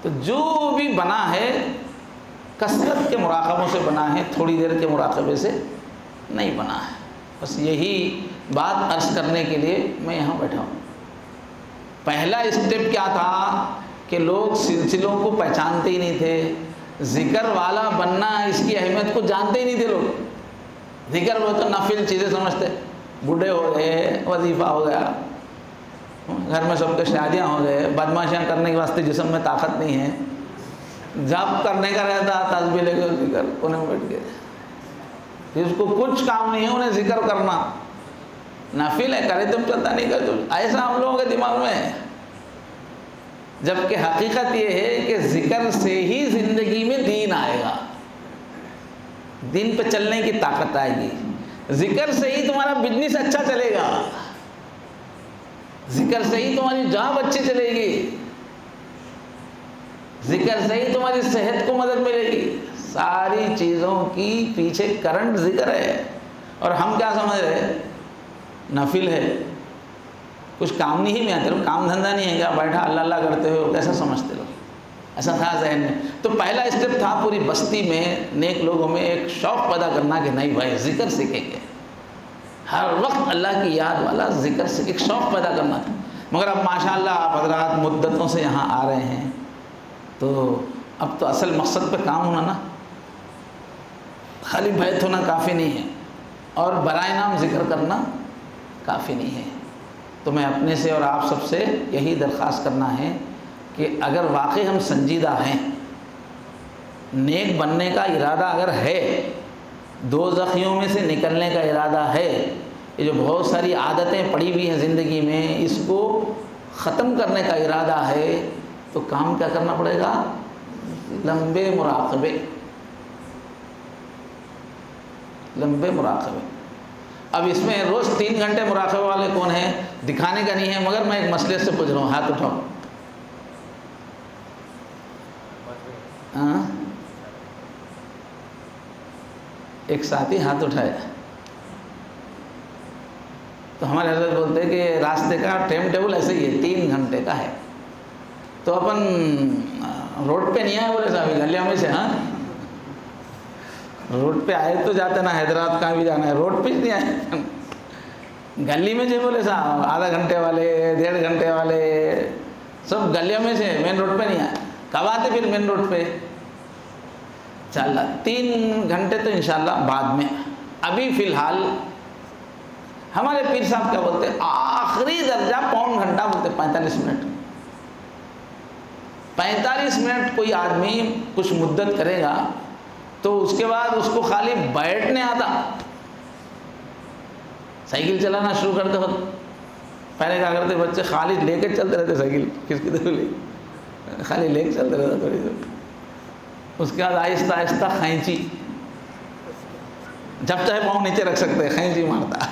تو جو بھی بنا ہے کثرت کے مراقبوں سے بنا ہے، تھوڑی دیر کے مراقبے سے نہیں بنا ہے۔ بس یہی بات عرض کرنے کے لیے میں یہاں بیٹھا ہوں۔ پہلا اسٹیپ کیا تھا کہ لوگ سلسلوں کو پہچانتے ہی نہیں تھے، ذکر والا بننا اس کی اہمیت کو جانتے ہی نہیں تھے لوگ۔ ذکر وہ تو نفل چیزیں سمجھتے، بوڑھے ہو گئے، وظیفہ ہو گیا، گھر میں سب کے شادیاں ہو گئے، بدماشیاں کرنے کے واسطے جسم میں طاقت نہیں ہے، جب کرنے کا رہتا تسبیح لے کے ذکر کونے میں بیٹھ گئے، جس کو کچھ کام نہیں ہے انہیں ذکر کرنا نافل ہے، کرے تم چلتا نہیں کر تم، ایسا ہم لوگوں کے دماغ میں ہے۔ جبکہ حقیقت یہ ہے کہ ذکر سے ہی زندگی میں دین آئے گا، دین پہ چلنے کی طاقت آئے گی، ذکر سے ہی تمہارا بزنس اچھا چلے گا، ذکر سے ہی تمہاری جاب اچھی چلے گی، ذکر سے ہی تمہاری صحت کو مدد ملے گی۔ ساری چیزوں کی پیچھے کرنٹ ذکر ہے، اور ہم کیا سمجھ رہے ہیں نفل ہے، کچھ کام نہیں میں آتے، کام دھندہ نہیں ہے کیا، بیٹھا اللہ اللہ کرتے ہوئے کیسا سمجھتے لوگ، ایسا تھا ذہن میں۔ تو پہلا اسٹیپ تھا پوری بستی میں نیک لوگوں میں ایک شوق پیدا کرنا کہ نہیں بھائی ذکر سیکھیں گے، ہر وقت اللہ کی یاد والا ذکر سے ایک شوق پیدا کرنا تھا۔ مگر اب ماشاءاللہ آپ حضرات مدتوں سے یہاں آ رہے ہیں تو اب تو اصل مقصد پہ کام ہونا نا، خالی بیت ہونا کافی نہیں ہے اور برائے نام ذکر کرنا کافی نہیں ہے۔ تو میں اپنے سے اور آپ سب سے یہی درخواست کرنا ہے کہ اگر واقعی ہم سنجیدہ ہیں، نیک بننے کا ارادہ اگر ہے، دوزخیوں میں سے نکلنے کا ارادہ ہے، یہ جو بہت ساری عادتیں پڑی ہوئی ہیں زندگی میں اس کو ختم کرنے کا ارادہ ہے، تو کام کیا کرنا پڑے گا؟ لمبے مراقبے، لمبے مراقبے۔ اب اس میں روز 3 گھنٹے مراقبے والے کون ہیں؟ دکھانے کا نہیں ہے، مگر میں ایک مسئلے سے پوچھ رہا ہوں، ہاتھ اٹھاؤ۔ ایک ساتھی ہاتھ اٹھائے، تو ہمارے حضرت بولتے ہیں کہ راستے کا ٹائم ٹیبل ایسے ہی ہے، 3 گھنٹے کا ہے، تو اپن روڈ پہ نہیں آئے بولے صاحب گلیوں میں سے، ہاں روڈ پہ آئے تو جاتے نا حیدرآباد کہاں بھی جانا ہے، روڈ پہ نہیں آئے، گلی میں سے بولے صاحب آدھا گھنٹے والے 1.5 گھنٹے والے سب گلیوں میں سے، مین روڈ پہ نہیں آئے. کب آتے پھر مین روڈ پہ؟ انشاءاللہ 3 گھنٹے تو انشاءاللہ بعد میں. ابھی فی الحال ہمارے پیر صاحب کیا بولتے ہیں، آخری درجہ 1.25 گھنٹہ بولتے، 45 منٹ. 45 منٹ کوئی آدمی کچھ مدت کرے گا تو اس کے بعد اس کو خالی بیٹھنے آتا. سائیکل چلانا شروع کرتے وقت پہلے کیا کرتے بچے، خالی لے کے چلتے رہتے سائیکل، کس کی طرف لے، خالی لے کے چلتے رہتا تھوڑی دیر. اس کے بعد آہستہ آہستہ خینچی، جب چاہے پاؤں نیچے رکھ سکتے، خینچی مارتا،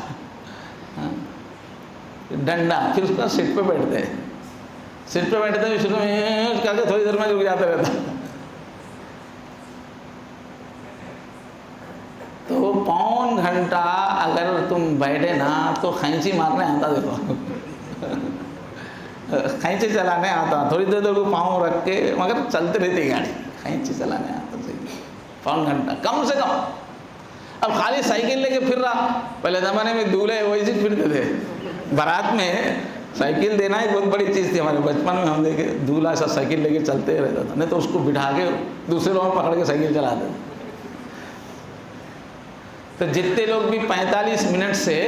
ڈنڈا. پھر اس کا سیٹ پہ بیٹھتے، سیٹ پہ بیٹھتے ہوئے شروع میں کر کے تھوڑی دیر میں رک جاتا رہتا. تو 1.25 گھنٹہ اگر تم بیٹھے نا تو خینچی مارنے آتا. دیکھو خینچی چلانے آتا، تھوڑی دیر کو پاؤں رکھ کے، مگر چلتے رہتی گاڑی، خینچی چلانے آتا. 1.25 گھنٹہ کم سے کم. اب خالی سائیکل لے کے پھر رہا. پہلے زمانے میں دولہے ویسے پھرتے تھے، بارات میں سائیکل دینا ایک بہت بڑی چیز تھی. ہمارے بچپن میں ہم دیکھے دولہا ایسا سائیکل لے کے چلتے رہتا تھا، نہیں تو اس کو بٹھا کے دوسرے لوگ پکڑ کے سائیکل چلاتے تھے. تو جتنے لوگ بھی 45 منٹ سے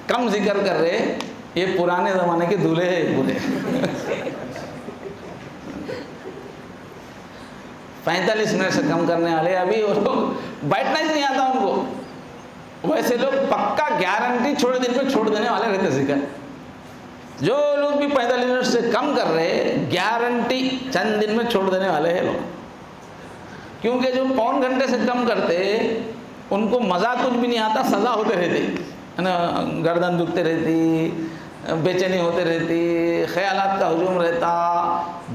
کم ذکر کر رہے، یہ پرانے زمانے کے دولہے ہیں پورے. 45 منٹ سے کم کرنے والے، ابھی وہ لوگ بیٹھنا ہی نہیں آتا ان کو. ویسے لوگ پکا گارنٹی چھوڑے دن پہ چھوڑ دینے والے رہتے ذکر. جو لوگ بھی 45 منٹ سے کم کر رہے، گارنٹی چند دن میں چھوڑ دینے والے ہیں لوگ. کیونکہ جو 1.25 گھنٹے سے کم کرتے ان کو مزہ کچھ بھی نہیں آتا، سزا ہوتے رہتی ہے نا، گردن دکھتے رہتی، بے چینی ہوتے رہتی، خیالات کا ہجوم رہتا،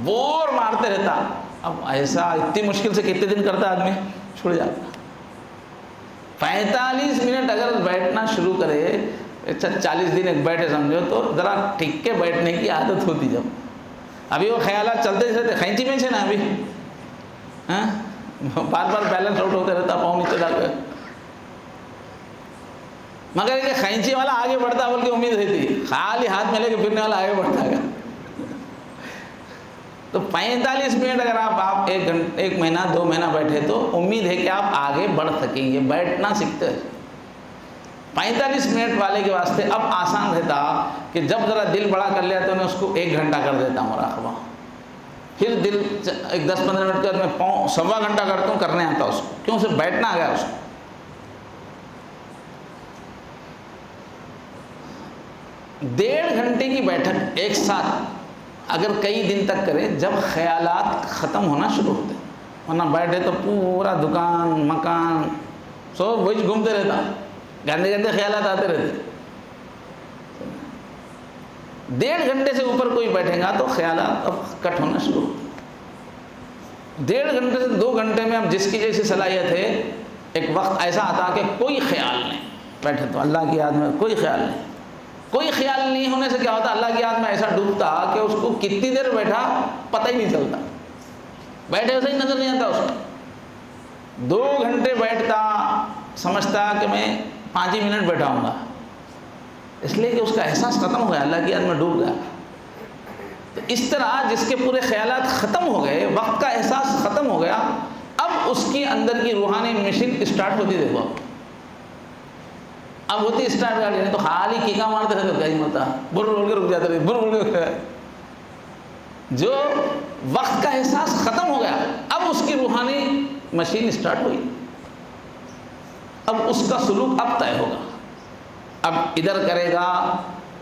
بور مارتے رہتا. اب ایسا اتنی مشکل سے کتنے دن کرتا آدمی، چھوڑ جاتا. 45 منٹ اگر بیٹھنا شروع کرے، اچھا 40 دن ایک بیٹھے سمجھو تو ذرا ٹھیک کے بیٹھنے کی عادت ہوتی. جب ابھی وہ خیالات چلتے رہتے، خینچی میں سے نا ابھی بار بار بیلنس آؤٹ ہوتے رہتا، پاؤں نیچے ڈال کے. مگر یہ خینچی والا آگے بڑھتا بول کے امید رہتی، خالی ہاتھ میں لے کے پھرنے والا آگے بڑھتا ہے. تو 45 منٹ اگر آپ 1 مہینہ 2 مہینہ بیٹھے تو امید ہے کہ آپ آگے بڑھ سکیں گے، بیٹھنا سیکھتے ہیں. 45 منٹ والے کے واسطے اب آسان رہتا کہ جب ذرا دل بڑا کر لیا تو میں اس کو 1 گھنٹہ کر دیتا ہوں مراقبہ. پھر دل 10-15 منٹ کے بعد میں پاؤں 1.25 گھنٹہ کرتا ہوں، کرنے آتا اس کو. کیوں؟ سے بیٹھنا آ گیا اس کو. ڈیڑھ گھنٹے کی بیٹھک ایک ساتھ اگر کئی دن تک کرے، جب خیالات ختم ہونا شروع ہوتے، ورنہ بیٹھے تو پورا دکان مکان سب وہی گھومتے رہتا، گندے گندے خیالات آتے رہتے. 1.5 گھنٹے سے اوپر کوئی بیٹھے گا تو خیالات اب کٹ ہونا شروع ہوتے. 1.5 گھنٹے سے 2 گھنٹے میں اب جس کی جیسی صلاحیت ہے، ایک وقت ایسا آتا کہ کوئی خیال نہیں، بیٹھے تو اللہ کی یاد میں کوئی خیال نہیں. کوئی خیال نہیں ہونے سے کیا ہوتا، اللہ کی یاد میں ایسا ڈوبتا کہ اس کو کتنی دیر بیٹھا پتہ ہی نہیں چلتا، بیٹھے ایسا ہی نظر نہیں آتا اس کو. 2 گھنٹے بیٹھتا، سمجھتا کہ میں 5 ہی منٹ بیٹھا ہوں گا، اس لیے کہ اس کا احساس ختم ہو گیا، اللہ کی یاد میں ڈوب گیا. تو اس طرح جس کے پورے خیالات ختم ہو گئے، وقت کا احساس ختم ہو گیا، اب اس کی اندر کی روحانی مشین اسٹارٹ ہوتی. دیکھو اب ہوتی اسٹارٹ گاڑی، نہیں تو خالی کیکا مارتے رہتے، کہیں مرتا بر بول کے رک جاتے رہتے، بر بول کے. جو وقت کا احساس ختم ہو گیا، اب اس کی روحانی مشین اسٹارٹ ہوئی. اب اس کا سلوک اب طے ہوگا. اب ادھر کرے گا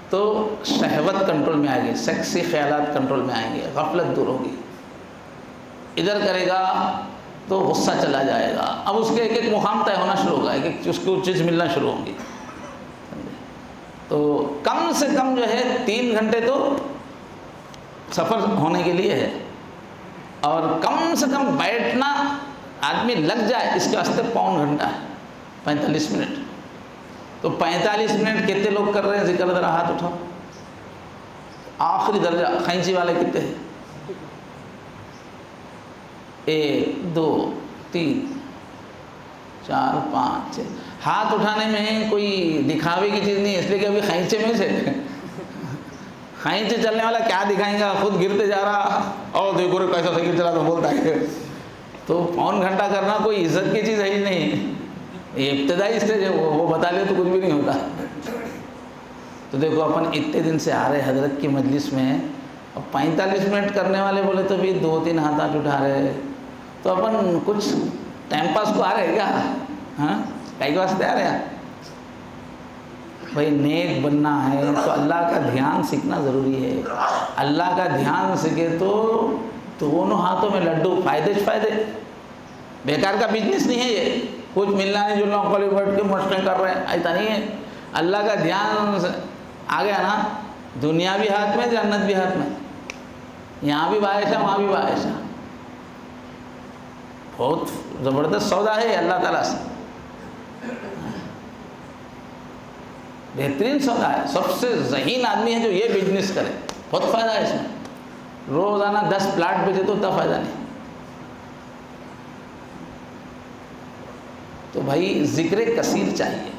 تو شہوت کنٹرول میں آئے گی، سیکسی خیالات کنٹرول میں آئیں گے، غفلت دور ہوگی. ادھر کرے گا تو غصہ چلا جائے گا. اب اس کے ایک ایک مقام طے ہونا شروع ہوگا، ایک ایک اس کو چیز ملنا شروع ہوں گی. تو کم سے کم جو ہے 3 گھنٹے تو سفر ہونے کے لیے ہے، اور کم سے کم بیٹھنا آدمی لگ جائے اس کے واسطے 1.25 گھنٹہ ہے، 45 منٹ. تو 45 منٹ کتنے لوگ کر رہے ہیں ذکر؟ ذرا ہاتھ اٹھاؤ. آخری درجہ خینچی والے کتنے ہیں؟ 1 2 3 4 5 6 ہاتھ اٹھانے میں کوئی دکھاوے کی چیز نہیں ہے، اس لیے کہ ابھی خینچے میں سے خینچے چلنے والا کیا دکھائیں گا، خود گرتے جا رہا، اور دیکھو رے کیسا سائیکل چلا تو بولتا ہے، تو پون گھنٹہ کرنا کوئی عزت کی چیز ہے ہی نہیں، یہ ابتدائی اسٹیج ہے، وہ بتا لے تو کچھ بھی نہیں ہوتا۔ تو دیکھو اپن اتنے دن سے آ رہے حضرت کی مجلس میں، اب 45 منٹ کرنے والے بولے تو بھی 2-3 ہاتھ اٹھا رہے، تو اپن کچھ ٹائم پاس کو آ رہے کیا؟ ہاں کئی واسطے آ رہے ہیں؟ بھائی نیک بننا ہے تو اللہ کا دھیان سیکھنا ضروری ہے، اللہ کا دھیان سیکھے تو دونوں ہاتھوں میں لڈو، فائدے فائدے، بیکار کا بزنس نہیں ہے یہ، کچھ ملنا نہیں جلنا کالے بیٹھ کے مشقیں کر رہے ہیں، ایسا نہیں ہے۔ اللہ کا دھیان آ گیا نا، دنیا بھی ہاتھ میں، جنت بھی ہاتھ میں، یہاں بھی بادشاہ وہاں بھی بادشاہ، بہت زبردست سودا ہے اللہ تعالیٰ سے، بہترین سودا ہے، سب سے ذہین آدمی ہے جو یہ بزنس کرے، بہت فائدہ ہے اس میں، روزانہ 10 پلاٹ بیچے تو اتنا فائدہ نہیں۔ تو بھائی ذکر کثیر چاہیے،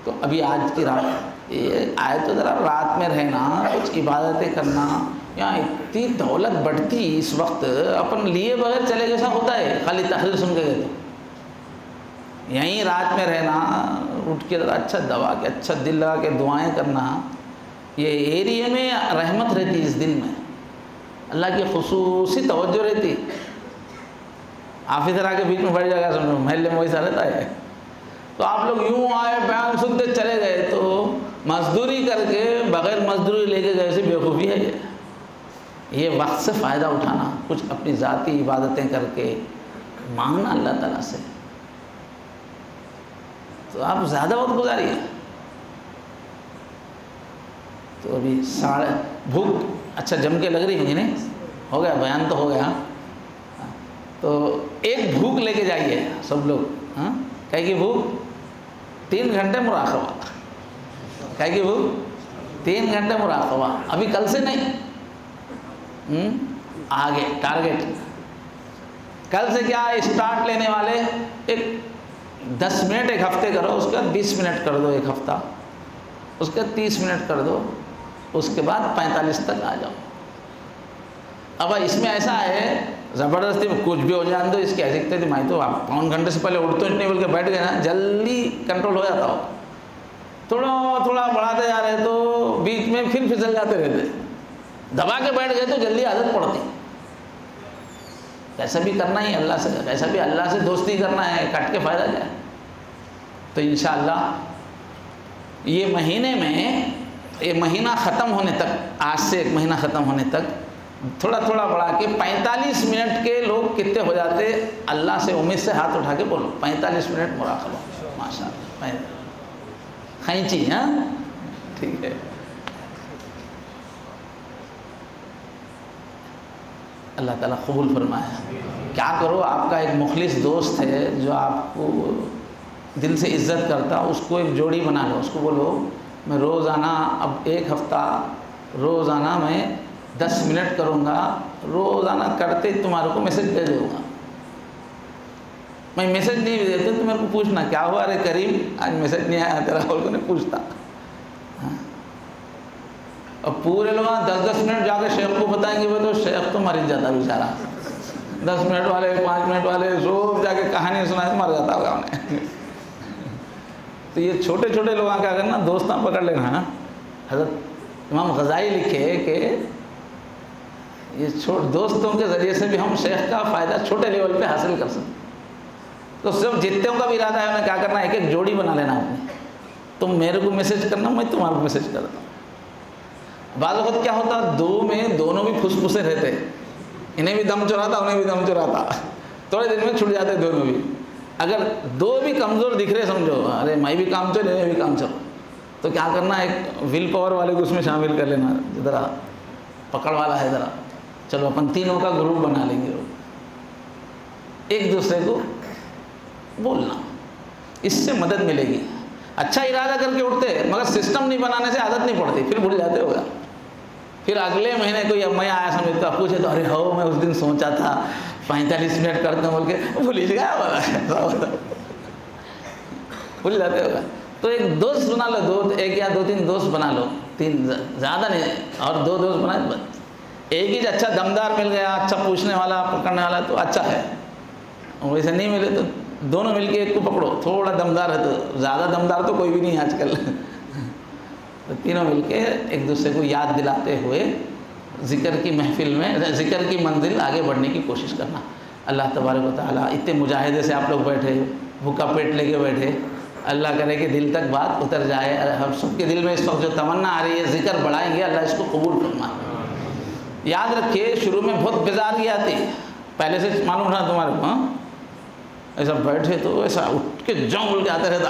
تو ابھی آج کی رات یہ آئے تو ذرا رات میں رہنا، کچھ عبادتیں کرنا، یہاں اتنی دولت بڑھتی اس وقت، اپن لیے بغیر چلے جیسا ہوتا ہے، خالی تحریر سن کے گئے تو یہیں رات میں رہنا، اٹھ کے ذرا اچھا دوا کے اچھا دل لگا کے دعائیں کرنا، یہ ایریے میں رحمت رہتی اس دل میں، اللہ کی خصوصی توجہ رہتی۔ آفیسر آ کے بیچ میں بیٹھ جائے گا، سمجھو محلے میں ویسا رہتا ہے، تو آپ لوگ یوں آئے بیان سنتے چلے گئے تو مزدوری کر کے بغیر مزدوری لے کے گئے سے بیوقوفی ہے یہ وقت سے فائدہ اٹھانا، کچھ اپنی ذاتی عبادتیں کر کے مانگنا اللہ تعالیٰ سے، تو آپ زیادہ وقت گزاریے۔ تو ابھی بھوک اچھا جم کے لگ رہی ہوگی نہیں؟ ہو گیا بیان تو ہو گیا، تو ایک بھوک لے کے جائیے سب لوگ، ہاں کہے کہ بھوک 3 گھنٹے مراقبہ، کہے کہ بھوک 3 گھنٹے مراقبہ، ابھی کل سے نہیں، آگے ٹارگیٹ، کل سے کیا اسٹارٹ لینے والے، ایک 10 منٹ ایک ہفتے کرو، اس کے بعد 20 منٹ کر دو ایک ہفتہ، اس کے بعد 30 منٹ کر دو، اس کے بعد 45 تک آ جاؤ۔ اب اس میں ایسا ہے زبردستی میں کچھ بھی ہو جان دو، اس کی ایسے تھی میں تو آپ 1 گھنٹے سے پہلے اٹھ تو اتنے بول کے بیٹھ گئے نا، جلدی کنٹرول ہو جاتا ہو، تھوڑا تھوڑا بڑھاتے جا رہے تو بیچ میں پھر پھسل جاتے رہتے، دبا کے بیٹھ گئے تو جلدی عادت پڑتی۔ کیسا بھی کرنا ہی اللہ سے، کیسا بھی اللہ سے دوستی کرنا ہے، کٹ کے فائدہ کیا ہے۔ تو انشاءاللہ یہ مہینے میں، یہ مہینہ ختم ہونے تک، آج سے 1 مہینہ ختم ہونے تک تھوڑا تھوڑا بڑھا کے 45 منٹ کے لوگ کتنے ہو جاتے، اللہ سے امید سے ہاتھ اٹھا کے بولو 45 منٹ مراقبہ، ماشاءاللہ خینچی، ہاں ٹھیک ہے۔ اللہ تعالیٰ قبول فرمائے۔ کیا کرو، آپ کا ایک مخلص دوست ہے جو آپ کو دل سے عزت کرتا، اس کو ایک جوڑی بنا لو، اس کو بولو میں روزانہ اب 1 ہفتہ روزانہ میں 10 منٹ کروں گا، روزانہ کرتے تمہارے کو میسج دے دوں گا، میں میسج نہیں بھی دیتا تو میرے کو پوچھنا کیا ہوا، ارے کریم آج میسج نہیں آیا تیرا، بول کو نہیں پوچھتا۔ اب پورے لوگ 10-10 منٹ جا کے شیخ کو بتائیں گے، وہ تو شیخ تو مر جاتا بیچارہ، 10 منٹ والے 5 منٹ والے روز جا کے کہانی سنا مر جاتا ہوگا انہیں۔ تو یہ چھوٹے چھوٹے لوگوں کیا کرنا، دوستاں پکڑ لینا۔ حضرت امام غزالی لکھے کہ یہ دوستوں کے ذریعے سے بھی ہم شیخ کا فائدہ چھوٹے لیول پہ حاصل کر سکتے۔ تو صرف جتنے کا بھی ارادہ ہے انہیں کیا کرنا، ایک جوڑی بنا لینا اپنی، تم میرے کو میسج کرنا، میں تمہارے کو میسج کرتا ہوں۔ بعض وقت کیا ہوتا، دونوں بھی پھس پھسے رہتے، انہیں بھی دم چراتا انہیں بھی دم چراتا، تھوڑے دن میں چھٹ جاتے دونوں بھی۔ اگر 2 بھی کمزور دکھ رہے سمجھو ارے میں بھی کام چلو میں بھی کام چلو، تو کیا کرنا، ایک ول پاور والے کو اس میں شامل کر لینا، ذرا پکڑ والا ہے، ذرا چلو اپن تینوں کا گروپ بنا لیں گے، ایک دوسرے کو بولنا، اس سے مدد ملے گی۔ اچھا ارادہ کر کے اٹھتے مگر سسٹم نہیں بنانے سے عادت نہیں پڑتی، پھر بھول جاتے ہوگا، پھر اگلے مہینے کوئی اب میں آیا سمجھتا پوچھے تو ارے ہو میں اس دن سوچا تھا 45 منٹ کرتے ہیں بول کے بھول ہی گیا بھول جاتے ہوگا. تو ایک دوست بنا لو، ایک یا 2-3 دوست بنا لو، 3 زیادہ نہیں، اور 2 دوست بنائے بس. ایک ہی اچھا دمدار مل گیا، اچھا پوچھنے والا پکڑنے والا تو اچھا ہے، ویسے نہیں ملے تو دونوں مل کے ایک کو پکڑو، تھوڑا دمدار ہے تو، زیادہ دمدار تو کوئی بھی نہیں آج کل. تو تینوں مل کے ایک دوسرے کو یاد دلاتے ہوئے ذکر کی محفل میں، ذکر کی منزل آگے بڑھنے کی کوشش کرنا. اللہ تبارک و تعالیٰ اتنے مجاہدے سے آپ لوگ بیٹھے، بھوکا پیٹ لے کے بیٹھے، اللہ کرے کہ دل تک بات اتر جائے. ہم سب کے دل میں اس وقت جو تمنا آ رہی ہے ذکر بڑھائیں گے، اللہ اس کو قبول فرمائے. یاد رکھیے شروع میں بہت بیزاری آتی، پہلے سے معلوم رہا تمہارے کو، ہاں ایسا بیٹھے تو ایسا اٹھ کے جاؤں بول کے آتا رہتا،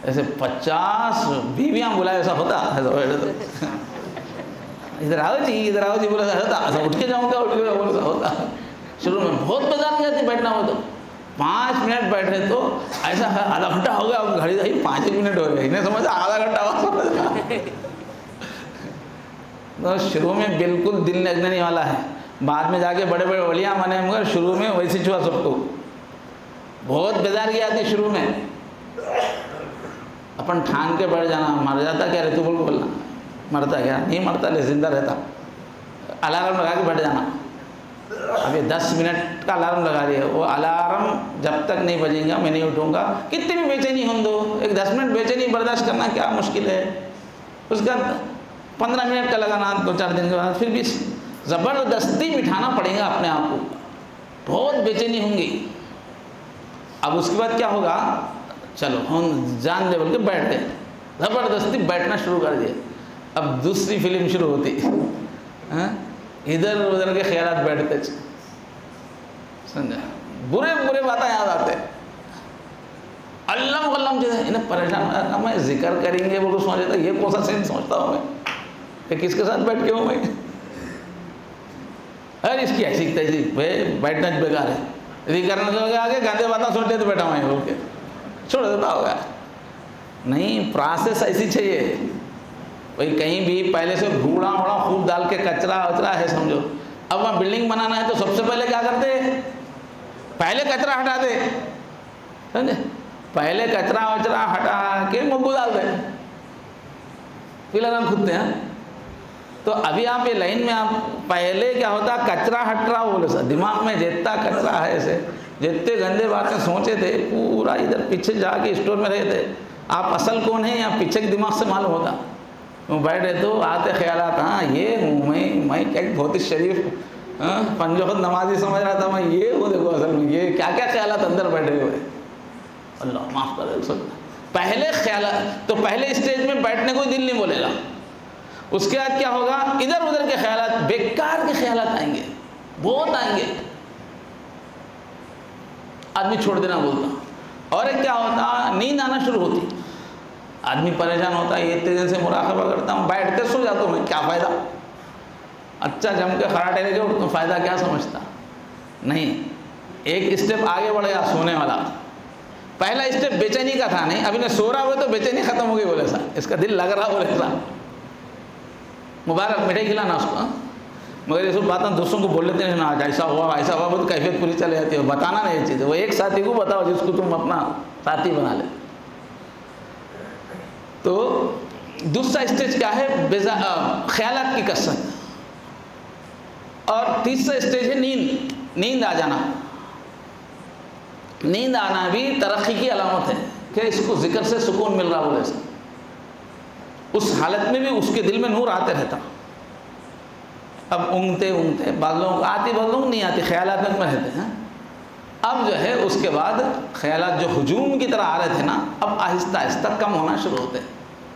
ایسے 50 بیویاں بلائے ایسا ہوتا، ایسا بیٹھے تو ادھر آؤ جی ادھر آؤ جی بولا ہوتا، ایسا اٹھ کے جاؤں گا اٹھ کے جاؤں ایسا ہوتا. شروع میں بہت بیزاری آتی بیٹھنا ہو تو. 5 منٹ بیٹھے تو ایسا آدھا گھنٹہ ہو گیا، گھڑی دہی 5 منٹ ہو گئے، انہیں سمجھا آدھا گھنٹہ ہوا. تو شروع میں بالکل دل لگنے والا ہے، بعد میں جا کے بڑے بڑے ولیاں بنے، مگر شروع میں ویسی چھوا سب کو، بہت بیزاری آتی شروع میں. اپن ٹھان کے بیٹھ جانا، مر جاتا کیا رے تو بول کو بولنا، مرتا کیا نہیں مرتا لے زندہ رہتا. الارم لگا کے بیٹھ جانا، ابھی 10 منٹ کا الارم لگا دیا، وہ الارم جب تک نہیں بجیں گا میں نہیں اٹھوں گا. کتنی بھی بے چینی ہوں دو، ایک 10 منٹ بے چینی برداشت کرنا کیا مشکل ہے. اس کا 15 منٹ کا لگانا 2-4 دن کے بعد پھر بھی زبردستی بٹھانا پڑے گا اپنے آپ کو، بہت بے چینی ہوں گی. اب اس کے بعد کیا ہوگا، چلو ہم جان دے بول کے بیٹھ گئے، زبردستی بیٹھنا شروع کر دیا. اب دوسری فلم شروع ہوتی، ادھر ادھر کے خیالات بیٹھتے، سمجھا، برے برے باتیں یاد آتے. اللہ مغلم جو ہے انہیں پریشان ہوتا، میں ذکر کریں گے وہ سوچتا یہ کون سا سین سوچتا ہوں میں، کہ کس کے ساتھ بیٹھ کے ہوں میں، ارے اس کی ایسی تیسی بیٹھنا بیکار ہے. ذکر کرنے لگے آگے گاندے باتیں سوچتے تو بیٹھا ہوں بول کے چھوڑ دیتا ہوگا. نہیں، پروسیس ایسی چاہیے بھائی، کہیں بھی پہلے سے گھوڑا ووڑا خوب ڈال کے کچرا وچرا ہے سمجھو. اب وہاں بلڈنگ بنانا ہے تو سب سے پہلے کیا کرتے، پہلے کچرا ہٹا دے، سمجھے، پہلے کچرا وچرا ہٹا کے مبو ڈال دے، پھر لگن کھودتے ہیں. تو ابھی آپ یہ لائن میں آپ پہلے کیا ہوتا، کچرا ہٹ رہا بولے سا، دماغ میں جتنا کچرا ہے ایسے جتنے گندے باتیں سوچے تھے پورا ادھر پیچھے جا کے اسٹور میں رہے تھے. آپ اصل کون ہیں یا پیچھے کے دماغ سے معلوم ہوتا. وہ بیٹھے تو آتے خیالات، ہاں یہ ہوں میں کیا بہت ہی شریف پنجو خود نمازی سمجھ رہا تھا میں، یہ ہوں دیکھو اصل میں یہ کیا کیا خیالات اندر بیٹھے ہوئے. اللہ معاف کرے. پہلے خیالات تو پہلے اسٹیج میں بیٹھنے کو دل نہیں بولے گا. اس کے بعد کیا ہوگا، ادھر ادھر کے خیالات، بیکار کے خیالات آئیں گے، بہت آئیں گے، آدمی چھوڑ دینا بولتا. اور ایک کیا ہوتا، نیند آنا شروع ہوتی، آدمی پریشان ہوتا ہے، اتنے دن سے مراقبہ کرتا ہوں، بیٹھتے سو جاتا ہوں میں، کیا فائدہ، اچھا جم کے خراٹے لے کے اٹھتا ہوں، فائدہ کیا سمجھتا. نہیں، ایک اسٹیپ آگے بڑھ گیا سونے والا. پہلا اسٹیپ بے چینی کا تھا، نہیں ابھی نے سو رہا ہوا تو بے چینی ختم ہو گئی بولے سا، اس کا دل لگ رہا بولے سا، مبارک مٹھائی کھلانا اس کو. مگر یہ سب باتیں دوستوں کو بول لیتے ہیں نا، ایسا ہوا تو کیفیت پوری چلے جاتی ہے. بتانا نہیں یہ چیز، وہ ایک ساتھی کو بتاؤ جس کو تم اپنا ساتھی بنا لے. تو دوسرا اسٹیج کیا ہے، خیالات کی کثرت. اور تیسرا اسٹیج ہے نیند آ جانا. نیند آنا بھی ترقی کی علامت ہے کہ اس کو ذکر سے سکون مل رہا بولے سے. اس حالت میں بھی اس کے دل میں نور آتے رہتا. اب اونگتے بعض لوگوں کو آتی، بعض لوگوں کو نہیں آتی، خیالات میں رہتے ہیں. اب جو ہے اس کے بعد خیالات جو ہجوم کی طرح آ رہے تھے نا، اب آہستہ آہستہ کم ہونا شروع ہوتے ہیں.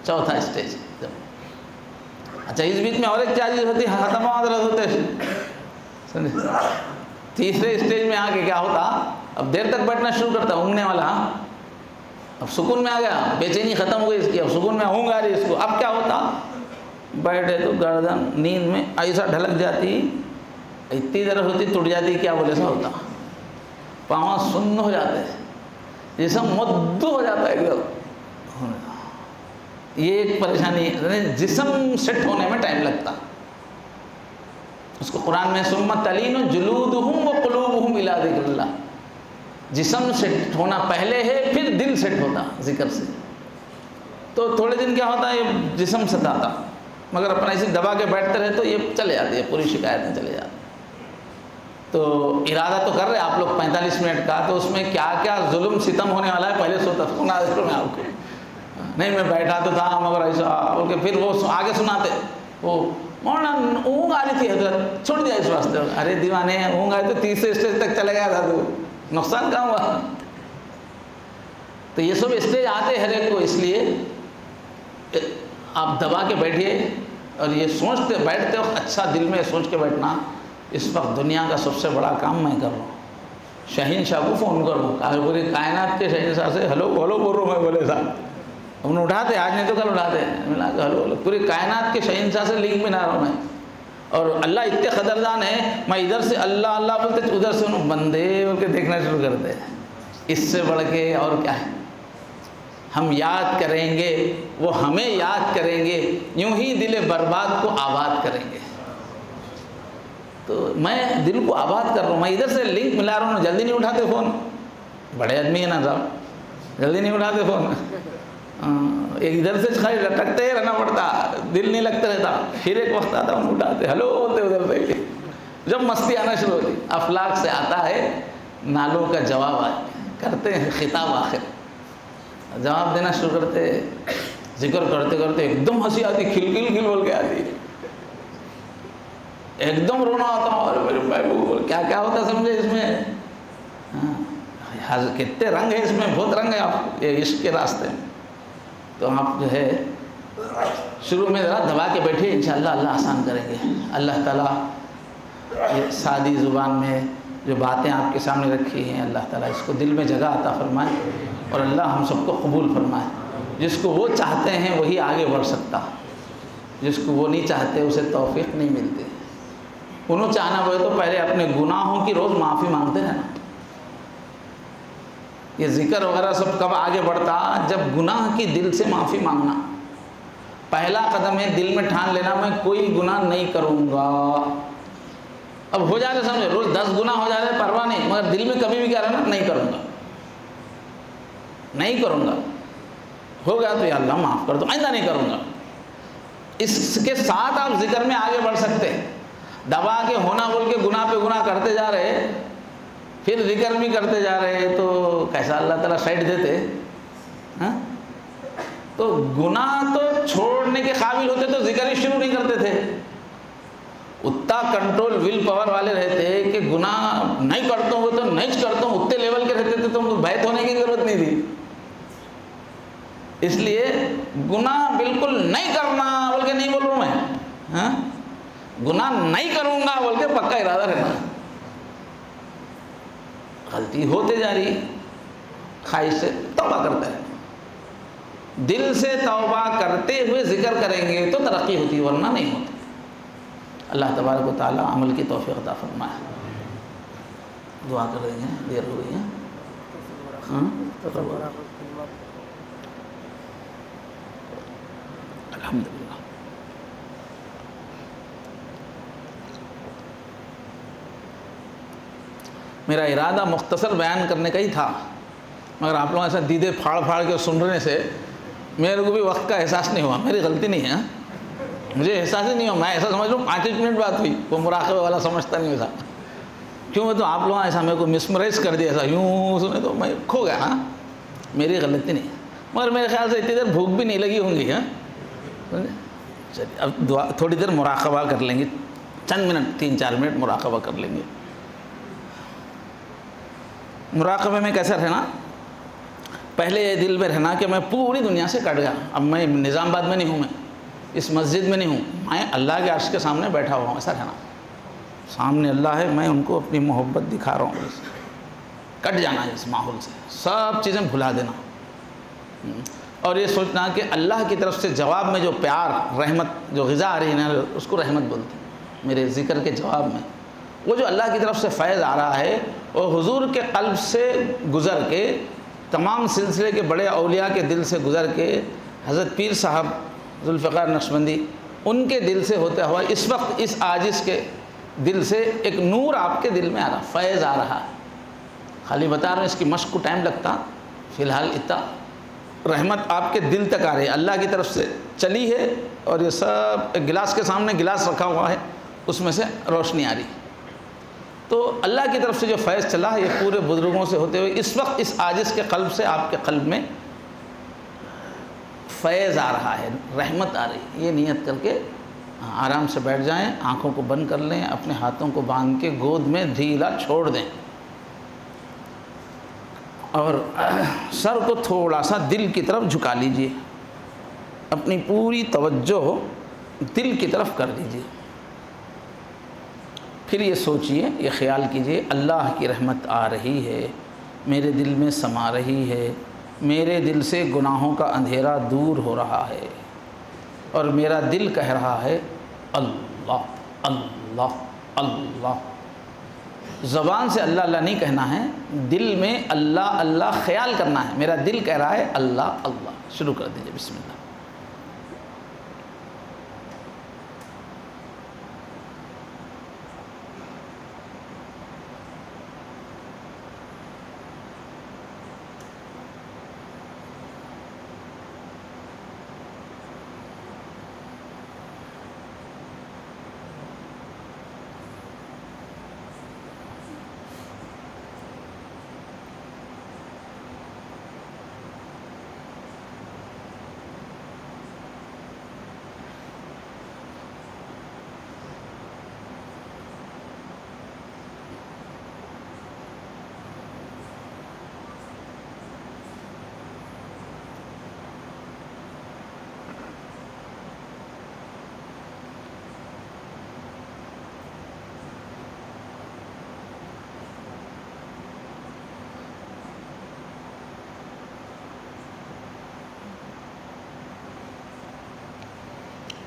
چوتھا اسٹیج. اچھا اس بیچ میں اور ایک چیز ہوتی ہے، ختم ہوتے سمجھے. تیسرے اسٹیج میں آ کے کیا ہوتا، اب دیر تک بیٹھنا شروع کرتا، اونگنے والا، اب سکون میں آ گیا، بے چینی ختم ہو گئی اس کی، اب سکون میں اونگ آ رہی اس کو. اب کیا ہوتا، بیٹھے تو گردن نیند میں ایسا ڈھلک جاتی، اتنی طرف ہوتی ٹوٹ جاتی، کیا بولے سا ہوتا، پاؤں سن ہو جاتے، جسم مدو ہو جاتا ہے ایک دم. یہ ایک پریشانی ہے، جسم سیٹ ہونے میں ٹائم لگتا، اس کو قرآن میں ثم تلین جلودہم وقلوبہم الی ذکر اللہ، جسم سیٹ ہونا پہلے ہے، پھر دل سیٹ ہوتا ذکر سے. تو تھوڑے دن کیا ہوتا ہے یہ جسم ستاتا، مگر اپنا ایسے دبا کے بیٹھتے رہے تو یہ چلے جاتی ہے، پوری شکایتیں چلے جاتی. تو ارادہ تو کر رہے آپ لوگ 45 منٹ کا، تو اس میں کیا کیا ظلم ستم ہونے والا ہے پہلے سنا دیتا ہوں میں آپ کو. نہیں میں بیٹھا تو تھا مگر ایسا بول کے پھر وہ آگے سناتے، وہ مولانا اونگ آ رہی تھی حضرت چھوڑ دیا اس واسطے. ارے دیوانے اونگ آئی تو تیسرے اسٹیج تک چلے گیا تھا، تو نقصان کہاں ہوا. تو یہ سب اسٹیج آتے ہر ایک کو، اس لیے آپ دبا کے بیٹھیے اور یہ سوچتے بیٹھتے وقت اچھا دل میں سوچ کے بیٹھنا اس وقت دنیا کا سب سے بڑا کام میں کر رہا ہوں. شہنشاہ کو فون کر رہا ہوں، کہا پوری کائنات کے شہنشاہ سے ہلو بولو بول رہا ہوں میں. بولے صاحب ہم نے اٹھاتے، آج نہیں تو کل اٹھاتے. ملا کہ ہلو پوری کائنات کے شہنشاہ سے لنک بنا رہا ہوں میں. اور اللہ اتنے قدردان ہے، میں ادھر سے اللہ اللہ بولتے ادھر سے انہوں بندے بول کے دیکھنا شروع کرتے. اس سے بڑھ کے اور کیا ہے. ہم یاد کریں گے، وہ ہمیں یاد کریں گے، یوں ہی دل برباد کو آباد کریں گے. تو میں دل کو آباد کر رہا ہوں، میں ادھر سے لنک ملا رہا ہوں. جلدی نہیں اٹھاتے فون، بڑے آدمی ہیں نا صاحب، جلدی نہیں اٹھاتے فون. ادھر سے خالی لٹکتے ہی رہنا پڑتا، دل نہیں لگتا رہتا. پھر ایک وقت آتا ہوں اٹھاتے ہلو بولتے ادھر سے. جب مستی آنا شروع ہوتی، افلاک سے آتا ہے نالوں کا جواب کرتے ہیں خطاب، آخر جواب دینا شروع کرتے. ذکر کرتے کرتے ایک دم ہنسی آتی، کھل کھل کھل بول کے آتی، ایک دم رونا ہوتا. اور میرے محبوب کیا کیا ہوتا سمجھے اس میں. کتنے رنگ ہے اس میں، بہت رنگ ہے آپ یہ عشق کے راستے میں. تو آپ جو ہے شروع میں ذرا دبا کے بیٹھے، انشاءاللہ اللہ آسان کریں گے. اللہ تعالیٰ یہ سادی زبان میں جو باتیں آپ کے سامنے رکھی ہیں، اللہ تعالیٰ اس کو دل میں جگہ عطا فرمائے اور اللہ ہم سب کو قبول فرمائے. جس کو وہ چاہتے ہیں وہی آگے بڑھ سکتا، جس کو وہ نہیں چاہتے اسے توفیق نہیں ملتی. انہوں چاہنا ہوئے تو پہلے اپنے گناہوں کی روز معافی مانگتے ہیں نا. یہ ذکر وغیرہ سب کب آگے بڑھتا؟ جب گناہ کی دل سے معافی مانگنا. پہلا قدم ہے دل میں ٹھان لینا میں کوئی گناہ نہیں کروں گا. اب ہو جا رہے سمجھے روز 10 گناہ ہو جا رہے پرواہ نہیں، مگر دل میں کبھی بھی کیا رہنا نہیں کروں گا، نہیں کروں گا. ہو گیا تو یا اللہ معاف کر دو، آئندہ نہیں کروں گا. اس کے ساتھ آپ ذکر میں آگے بڑھ سکتے ہیں. دبا کے ہونا بول کے گناہ پہ گناہ کرتے جا رہے، پھر ذکر بھی کرتے جا رہے، تو کیسا اللہ تعالیٰ سائڈ دیتے. تو گناہ تو چھوڑنے کے قابل ہوتے تو ذکر ہی شروع نہیں کرتے تھے. اتنا کنٹرول ول پاور والے رہتے کہ گناہ نہیں کرتا ہوں تو نہیں کرتا ہوں، اتنے لیول کے رہتے تھے تو بیت ہونے کی ضرورت نہیں تھی. اس لیے گناہ بالکل نہیں کرنا بول کے نہیں بول رہا ہوں میں، گناہ نہیں کروں گا بول کے پکا ارادہ رہنا. غلطی ہوتے جا رہی، خواہش سے توبہ کرتا ہے. دل سے توبہ کرتے ہوئے ذکر کریں گے تو ترقی ہوتی، ورنہ نہیں ہوتی. اللہ تبارک و تعالیٰ عمل کی توفیق عطا فرمائے. دعا کر رہے ہیں، دیر ہو گئی ہے. الحمدللہ. میرا ارادہ مختصر بیان کرنے کا ہی تھا، مگر آپ لوگ ایسا دیدے پھاڑ پھاڑ کے سننے سے میرے کو بھی وقت کا احساس نہیں ہوا. میری غلطی نہیں ہے، مجھے احساس ہی نہیں ہوا. میں ایسا سمجھ لوں 5 منٹ بات ہوئی، وہ مراقبے والا سمجھتا نہیں ایسا. کیوں تو آپ لوگ ایسا میرے کو مسمرائز کر دیا، ایسا یوں سنے تو میں کھو گیا. میری غلطی نہیں، مگر میرے خیال سے اتنی دیر بھوک بھی نہیں لگی ہوں گی. چلیے اب دعا تھوڑی دیر مراقبہ کر لیں گے، چند منٹ 3-4 منٹ مراقبہ کر لیں گے. مراقبے میں کیسا رہنا؟ پہلے یہ دل میں رہنا کہ میں پوری دنیا سے کٹ گیا. اب میں نظام آباد میں نہیں ہوں، میں اس مسجد میں نہیں ہوں، میں اللہ کے عرش کے سامنے بیٹھا ہوا ہوں. ایسا رہنا، سامنے اللہ ہے، میں ان کو اپنی محبت دکھا رہا ہوں. کٹ جانا ہے اس ماحول سے، سب چیزیں بھلا دینا. اور یہ سوچنا کہ اللہ کی طرف سے جواب میں جو پیار رحمت جو غذا آ رہی ہے نا، اس کو رحمت بولتے ہیں. میرے ذکر کے جواب میں وہ جو اللہ کی طرف سے فیض آ رہا ہے، وہ حضور کے قلب سے گزر کے، تمام سلسلے کے بڑے اولیاء کے دل سے گزر کے، حضرت پیر صاحب ذوالفقار نقشبندی ان کے دل سے ہوتا ہوا اس وقت اس عاجز کے دل سے ایک نور آپ کے دل میں آ رہا، فیض آ رہا ہے۔ خالی بتا رہے ہیں اس کی مشق کو ٹائم لگتا، فی الحال اتنا رحمت آپ کے دل تک آ رہی ہے، اللہ کی طرف سے چلی ہے، اور یہ سب ایک گلاس کے سامنے گلاس رکھا ہوا ہے، اس میں سے روشنی آ رہی۔ تو اللہ کی طرف سے جو فیض چلا ہے یہ پورے بزرگوں سے ہوتے ہوئے اس وقت اس عاجز کے قلب سے آپ کے قلب میں فیض آ رہا ہے، رحمت آ رہی ہے۔ یہ نیت کر کے آرام سے بیٹھ جائیں، آنکھوں کو بند کر لیں، اپنے ہاتھوں کو باندھ کے گود میں ڈھیلا چھوڑ دیں، اور سر کو تھوڑا سا دل کی طرف جھکا لیجئے، اپنی پوری توجہ دل کی طرف کر دیجئے۔ پھر یہ سوچئے، یہ خیال کیجئے اللہ کی رحمت آ رہی ہے، میرے دل میں سما رہی ہے، میرے دل سے گناہوں کا اندھیرا دور ہو رہا ہے، اور میرا دل کہہ رہا ہے اللہ اللہ اللہ۔ زبان سے اللہ اللہ نہیں کہنا ہے، دل میں اللہ اللہ خیال کرنا ہے۔ میرا دل کہہ رہا ہے اللہ اللہ۔ شروع کر دیجئے، بسم اللہ۔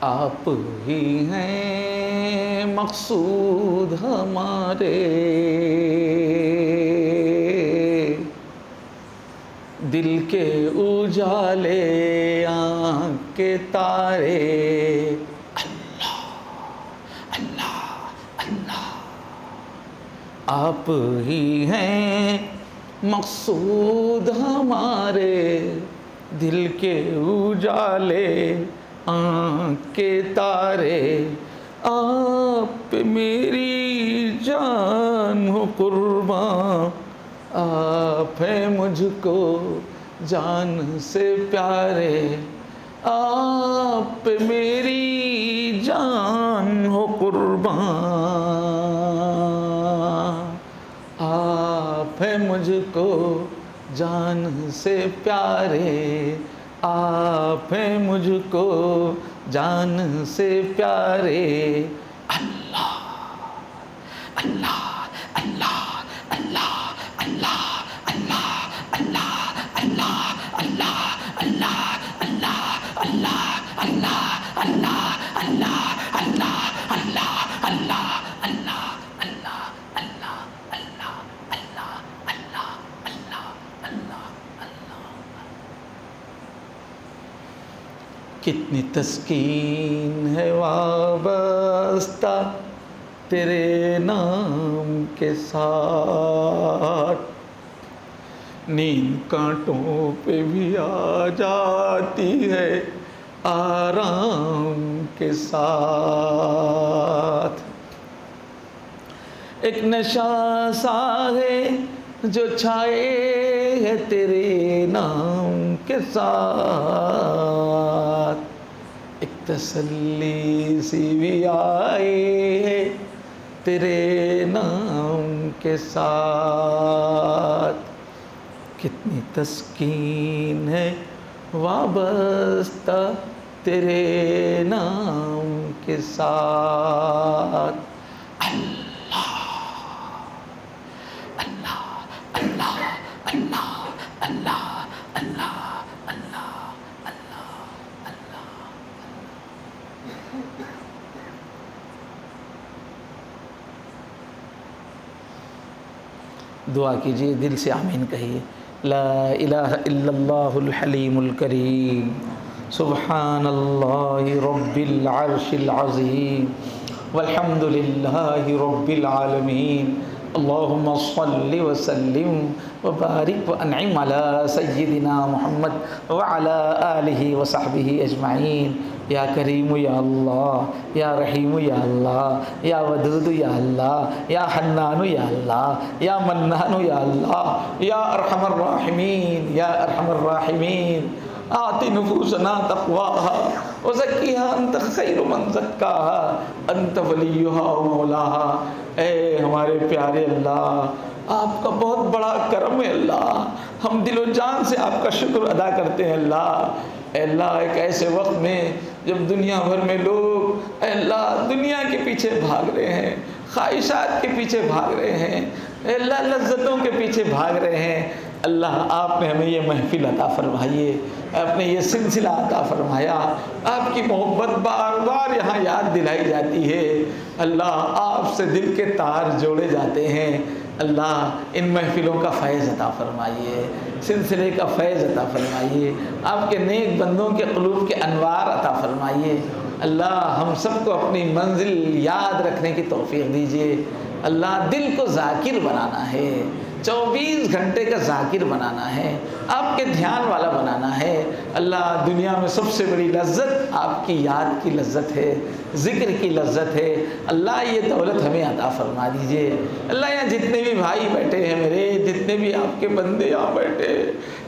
آپ ہی ہیں مقصود ہمارے، دل کے اجالے آنکھ کے تارے، اللہ اللہ اللہ۔ آپ ہی ہیں مقصود ہمارے، دل کے اجالے آنکھ کے تارے، آپ میری جان ہو قرباں، آپ ہیں مجھ کو جان سے پیارے، آپ میری جان ہو قرباں، آپ ہیں مجھ کو جان سے پیارے، آپ ہیں مجھ کو جان سے پیارے، اللہ اللہ اللہ اللہ اللہ اللہ اللہ اللہ اللہ اللہ اللہ اللہ اللہ اللہ اللہ اللہ اللہ اللہ اللہ کتنی تسکین ہے وابستہ تیرے نام کے ساتھ، نیند کانٹوں پہ بھی آ جاتی ہے آرام کے ساتھ، ایک نشہ سا ہے جو چھائے ہے تیرے نام کے ساتھ، ایک تسلی سی بھی آئی ہے تیرے نام کے ساتھ، کتنی تسکین ہے وابستہ تیرے نام کے ساتھ، اللہ اللہ اللہ اللہ اللہ اللہ اللہ اللہ اللہ۔ دعا کیجئے، دل سے آمین کہیے۔ لا الہ الا اللہ الحلیم الکریم، سبحان اللہ رب العرش العظیم، والحمد للہ رب العالمین۔ اللہم صل وسلم وبارک وانعم علی سیدنا محمد وعلی آلہ وصحبہ اجمعین۔ یا کریم یا اللہ، یا رحیم یا اللہ، یا ودود یا اللہ، یا حنان یا اللہ، یا منان یا اللہ، یا ارحم الراحمین، یا ارحم الراحمین۔ آت نفوسنا تقواها وزکیہا انت خیر من زکاہا انت ولیہا و مولاہا۔ اے ہمارے پیارے اللہ، آپ کا بہت بڑا کرم ہے اللہ، ہم دل و جان سے آپ کا شکر ادا کرتے ہیں اللہ۔ اے اللہ، ایک ایسے وقت میں جب دنیا بھر میں لوگ اے اللہ دنیا کے پیچھے بھاگ رہے ہیں، خواہشات کے پیچھے بھاگ رہے ہیں، اے اللہ لذتوں کے پیچھے بھاگ رہے ہیں، اللہ آپ نے ہمیں یہ محفل عطا فرمائیے، آپ نے یہ سلسلہ عطا فرمایا، آپ کی محبت بار بار یہاں یاد دلائی جاتی ہے، اللہ آپ سے دل کے تار جوڑے جاتے ہیں۔ اللہ ان محفلوں کا فیض عطا فرمائیے، سلسلے کا فیض عطا فرمائیے، آپ کے نیک بندوں کے قلوب کے انوار عطا فرمائیے۔ اللہ ہم سب کو اپنی منزل یاد رکھنے کی توفیق دیجیے۔ اللہ دل کو ذاکر بنانا ہے، 24 گھنٹے کا ذاکر بنانا ہے، آپ کے دھیان والا بنانا ہے۔ اللہ دنیا میں سب سے بڑی لذت آپ کی یاد کی لذت ہے، ذکر کی لذت ہے۔ اللہ یہ دولت ہمیں عطا فرما دیجئے۔ اللہ یہاں جتنے بھی بھائی بیٹھے ہیں میرے، جتنے بھی آپ کے بندے یہاں بیٹھے،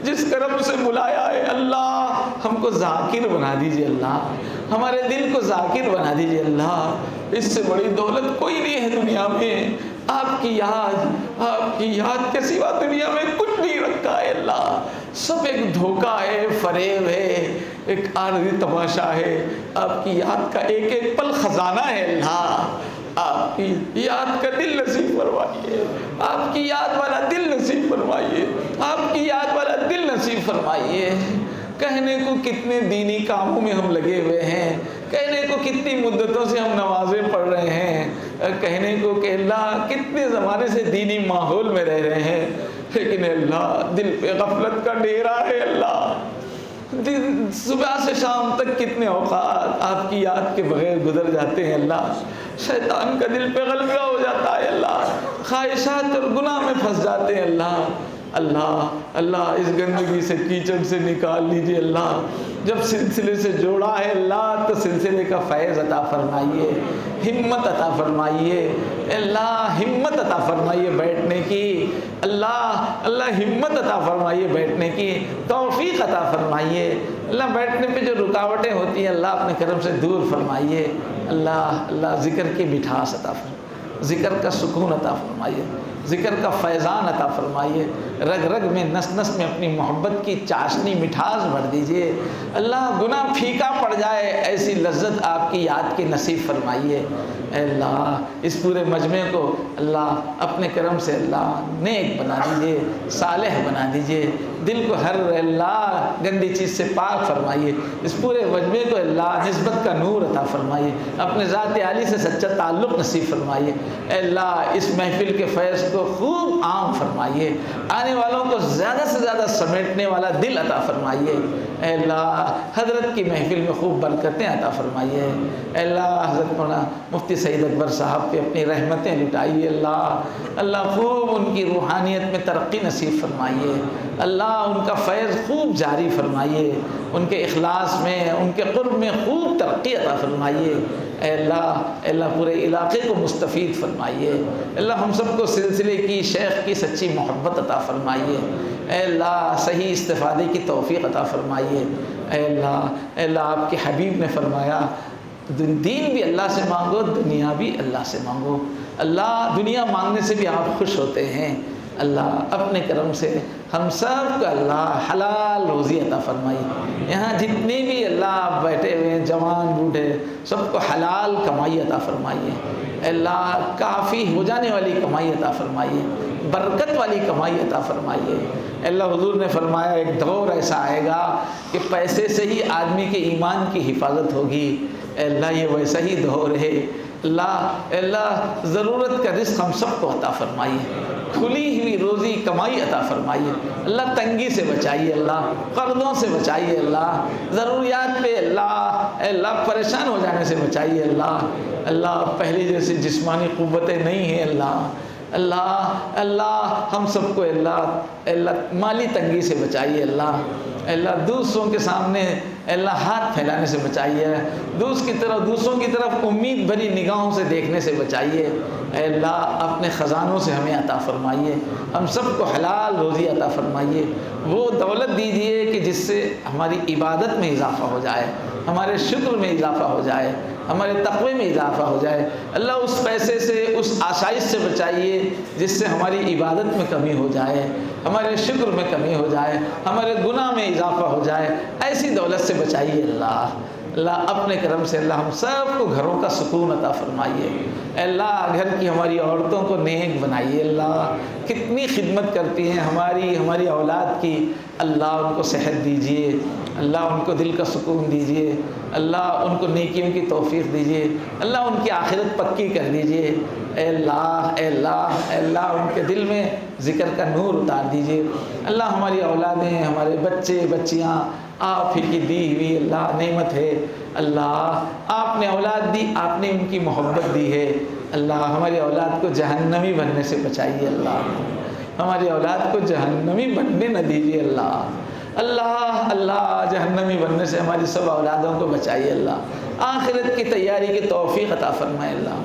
جس کرم سے بلایا ہے اللہ ہم کو ذاکر بنا دیجئے، اللہ ہمارے دل کو ذاکر بنا دیجئے۔ اللہ اس سے بڑی دولت کوئی نہیں ہے دنیا میں، آپ کی یاد کے سوا دنیا میں کچھ نہیں رکھا ہے اللہ، سب ایک دھوکہ ہے، فریب ہے، ایک عارضی تماشا ہے۔ آپ کی یاد کا ایک ایک پل خزانہ ہے اللہ، آپ کی یاد کا دل نصیب فرمائیے، آپ کی یاد والا دل نصیب فرمائیے، آپ کی یاد والا دل نصیب فرمائیے۔ کہنے کو کتنے دینی کاموں میں ہم لگے ہوئے ہیں، کہنے کو کتنی مدتوں سے ہم نمازیں پڑھ رہے ہیں، کہنے کو کہ اللہ کتنے زمانے سے دینی ماحول میں رہ رہے ہیں، لیکن اللہ دل پہ غفلت کا ڈیرا ہے اللہ۔ صبح سے شام تک کتنے اوقات آپ کی یاد کے بغیر گزر جاتے ہیں اللہ، شیطان کا دل پہ غلبہ ہو جاتا ہے اللہ، خواہشات اور گناہ میں پھنس جاتے ہیں اللہ۔ اللہ اس گندگی سے کیچڑ سے نکال لیجئے اللہ، جب سلسلے سے جوڑا ہے اللہ تو سلسلے کا فیض عطا فرمائیے، ہمت عطا فرمائیے اللہ، ہمت عطا فرمائیے بیٹھنے کی، اللہ ہمت عطا فرمائیے بیٹھنے کی، توفیق عطا فرمائیے اللہ۔ بیٹھنے پہ جو رکاوٹیں ہوتی ہیں اللہ اپنے کرم سے دور فرمائیے اللہ ذکر کی مٹھاس عطا فرمائیے، ذکر کا سکون عطا فرمائیے، ذکر کا فیضان عطا فرمائیے، رگ رگ میں نس نس میں اپنی محبت کی چاشنی مٹھاس بھر دیجئے اللہ۔ گناہ پھیکا پڑ جائے ایسی لذت آپ کی یاد کی نصیب فرمائیے اے اللہ۔ اس پورے مجمع کو اللہ اپنے کرم سے اللہ نیک بنا دیجئے، صالح بنا دیجئے، دل کو ہر اللہ گندی چیز سے پاک فرمائیے، اس پورے مجمع کو اللہ نسبت کا نور عطا فرمائیے، اپنے ذات عالی سے سچا تعلق نصیب فرمائیے اے اللہ۔ اس محفل کے فیض کو خوب عام فرمائیے، آنے والوں کو زیادہ سے زیادہ سمیٹنے والا دل عطا فرمائیے اے اللہ۔ حضرت کی محفل میں خوب برکتیں عطا فرمائیے اے اللہ۔ حضرت مولانا مفتی سعید اکبر صاحب پہ اپنی رحمتیں لٹائیے اللہ، خوب ان کی روحانیت میں ترقی نصیب فرمائیے اللہ، ان کا فیض خوب جاری فرمائیے، ان کے اخلاص میں ان کے قرب میں خوب ترقی عطا فرمائیے اے اللہ۔ پورے علاقے کو مستفید فرمائیے اللہ، ہم سب کو سلسلے کی شیخ کی سچی محبت عطا فرمائیے اے اللہ، صحیح استفادے کی توفیق عطا فرمائیے اے اللہ۔ آپ کے حبیب نے فرمایا دین بھی اللہ سے مانگو، دنیا بھی اللہ سے مانگو اللہ۔ دنیا مانگنے سے بھی آپ خوش ہوتے ہیں اللہ، اپنے کرم سے ہم سب کو اللہ حلال روزی عطا فرمائیے۔ یہاں جتنے بھی اللہ بیٹھے ہوئے ہیں جوان بوڑھے سب کو حلال کمائی عطا فرمائیے اللہ، کافی ہو جانے والی کمائی عطا فرمائیے، برکت والی کمائی عطا فرمائیے اللہ۔ حضور نے فرمایا ایک دور ایسا آئے گا کہ پیسے سے ہی آدمی کے ایمان کی حفاظت ہوگی اللہ، یہ ویسا ہی دور ہے اللہ۔ ضرورت کا رزق ہم سب کو عطا فرمائیے، کھلی ہوئی روزی کمائی عطا فرمائیے اللہ، تنگی سے بچائیے اللہ، قرضوں سے بچائیے اللہ، ضروریات پہ اللہ پریشان ہو جانے سے بچائیے اللہ اللہ پہلے جیسے جسمانی قوتیں نہیں ہیں اللہ، اللہ اللہ ہم سب کو اللہ مالی تنگی سے بچائیے اللہ دوسروں کے سامنے اللہ ہاتھ پھیلانے سے بچائیے، دوسروں کی طرف امید بھری نگاہوں سے دیکھنے سے بچائیے، اے اللہ اپنے خزانوں سے ہمیں عطا فرمائیے، ہم سب کو حلال روزی عطا فرمائیے، وہ دولت دیجیے کہ جس سے ہماری عبادت میں اضافہ ہو جائے، ہمارے شکر میں اضافہ ہو جائے، ہمارے تقوی میں اضافہ ہو جائے، اللہ اس پیسے سے اس آسائش سے بچائیے جس سے ہماری عبادت میں کمی ہو جائے، ہمارے شکر میں کمی ہو جائے، ہمارے گناہ میں اضافہ ہو جائے، ایسی دولت سے بچائیے اللہ اپنے کرم سے اللہ ہم سب کو گھروں کا سکون عطا فرمائیے، اللہ گھر کی ہماری عورتوں کو نیک بنائیے، اللہ کتنی خدمت کرتی ہیں ہماری اولاد کی، اللہ ان کو صحت دیجیے، اللہ ان کو دل کا سکون دیجیے، اللہ ان کو نیکیوں کی توفیق دیجیے، اللہ ان کی آخرت پکی کر دیجیے، اے اللہ ان کے دل میں ذکر کا نور اتار دیجیے، اللہ ہماری اولادیں ہمارے بچے بچیاں آپ ہی کی دی ہوئی اللہ نعمت ہے، اللہ آپ نے اولاد دی، آپ نے ان کی محبت دی ہے، اللہ ہماری اولاد کو جہنمی بننے سے بچائیے، اللہ ہماری اولاد کو جہنمی بننے نہ دیجیے، اللہ جہنمی بننے سے ہماری سب اولادوں کو بچائیے، اللہ آخرت کی تیاری کی توفیق عطا فرمائے، اللہ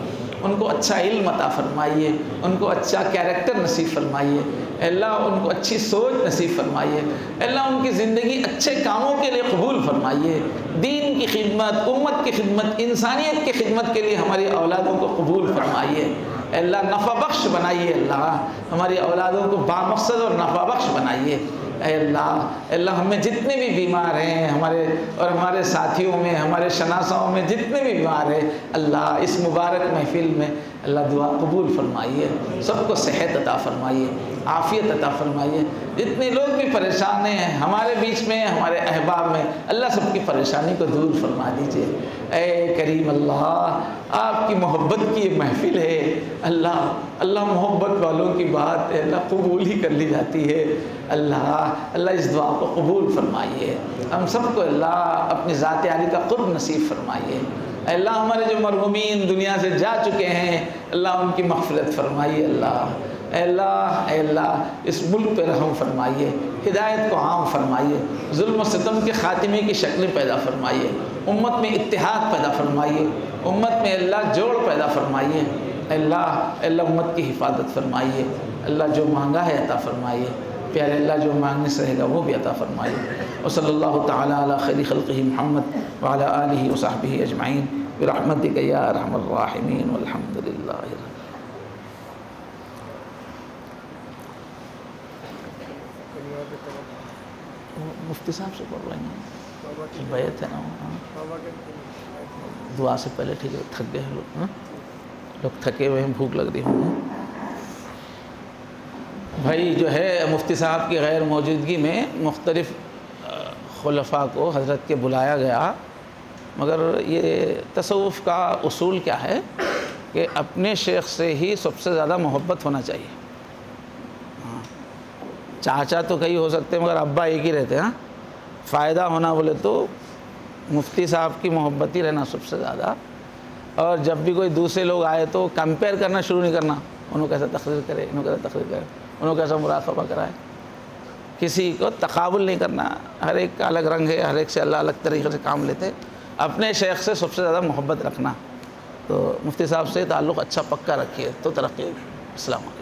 ان کو اچھا علم عطا فرمائیے، ان کو اچھا کیریکٹر نصیب فرمائیے، اللہ ان کو اچھی سوچ نصیب فرمائیے، اللہ ان کی زندگی اچھے کاموں کے لیے قبول فرمائیے، دین کی خدمت، امت کی خدمت، انسانیت کی خدمت کے لیے ہماری اولادوں کو قبول فرمائیے، اللہ نفع بخش بنائیے، اللہ ہماری اولادوں کو بامقصد اور نفع بخش بنائیے، اے اللہ ہم میں جتنے بھی بیمار ہیں ہمارے ساتھیوں میں ہمارے شناساؤں میں جتنے بھی بیمار ہیں اللہ اس مبارک محفل میں اللہ دعا قبول فرمائیے، سب کو صحت عطا فرمائیے، عافیت عطا فرمائیے، جتنے لوگ بھی پریشان ہیں ہمارے بیچ میں ہمارے احباب میں اللہ سب کی پریشانی کو دور فرما دیجیے، اے کریم اللہ آپ کی محبت کی یہ محفل ہے، اللہ محبت والوں کی بات اللہ قبول ہی کر لی جاتی ہے، اللہ اس دعا کو قبول فرمائیے، ہم سب کو اللہ اپنی ذات عالی کا قرب نصیب فرمائیے، اللہ ہمارے جو مرحومین دنیا سے جا چکے ہیں اللہ ان کی مغفرت فرمائیے، اے اللہ اس ملک پہ رحم فرمائیے، ہدایت کو عام فرمائیے، ظلم و ستم کے خاتمے کی شکلیں پیدا فرمائیے، امت میں اتحاد پیدا فرمائیے، امت میں اللہ جوڑ پیدا فرمائیے، اللہ امت کی حفاظت فرمائیے، اللہ جو مانگا ہے عطا فرمائیے، پیارے اللہ جو مانگنے سے رہے گا وہ بھی عطا فرمائیے، وصلی اللہ تعالی علی خیر خلقہ محمد وعلی آلہ وصحبہ اجمعین برحمتک یا ارحم الراحمین والحمد للہ۔ مفتی صاحب سے پڑھ رہے ہیں بیعت ہے نا، دعا سے پہلے ٹھیک ہے، تھک گئے لوگ تھکے ہوئے ہیں، بھوک لگ رہی ہوں۔ بھائی جو ہے مفتی صاحب کی غیر موجودگی میں مختلف خلفاء کو حضرت کے بلایا گیا، مگر یہ تصوف کا اصول کیا ہے کہ اپنے شیخ سے ہی سب سے زیادہ محبت ہونا چاہیے، چاچا تو کئی ہو سکتے ہیں مگر ابا ایک ہی رہتے ہیں، فائدہ ہونا بولے تو مفتی صاحب کی محبت ہی رہنا سب سے زیادہ، اور جب بھی کوئی دوسرے لوگ آئے تو کمپیئر کرنا شروع نہیں کرنا، انہوں کیسا تقریر کرے، انہوں کیسا تقریر کرے، انہوں کیسا مراقبہ کرائے، کسی کو تقابل نہیں کرنا، ہر ایک کا الگ رنگ ہے، ہر ایک سے اللہ الگ طریقے سے کام لیتے، اپنے شیخ سے سب سے زیادہ محبت رکھنا، تو مفتی صاحب سے تعلق اچھا پکا رکھیے تو ترقی ہوگی۔ السلام علیکم۔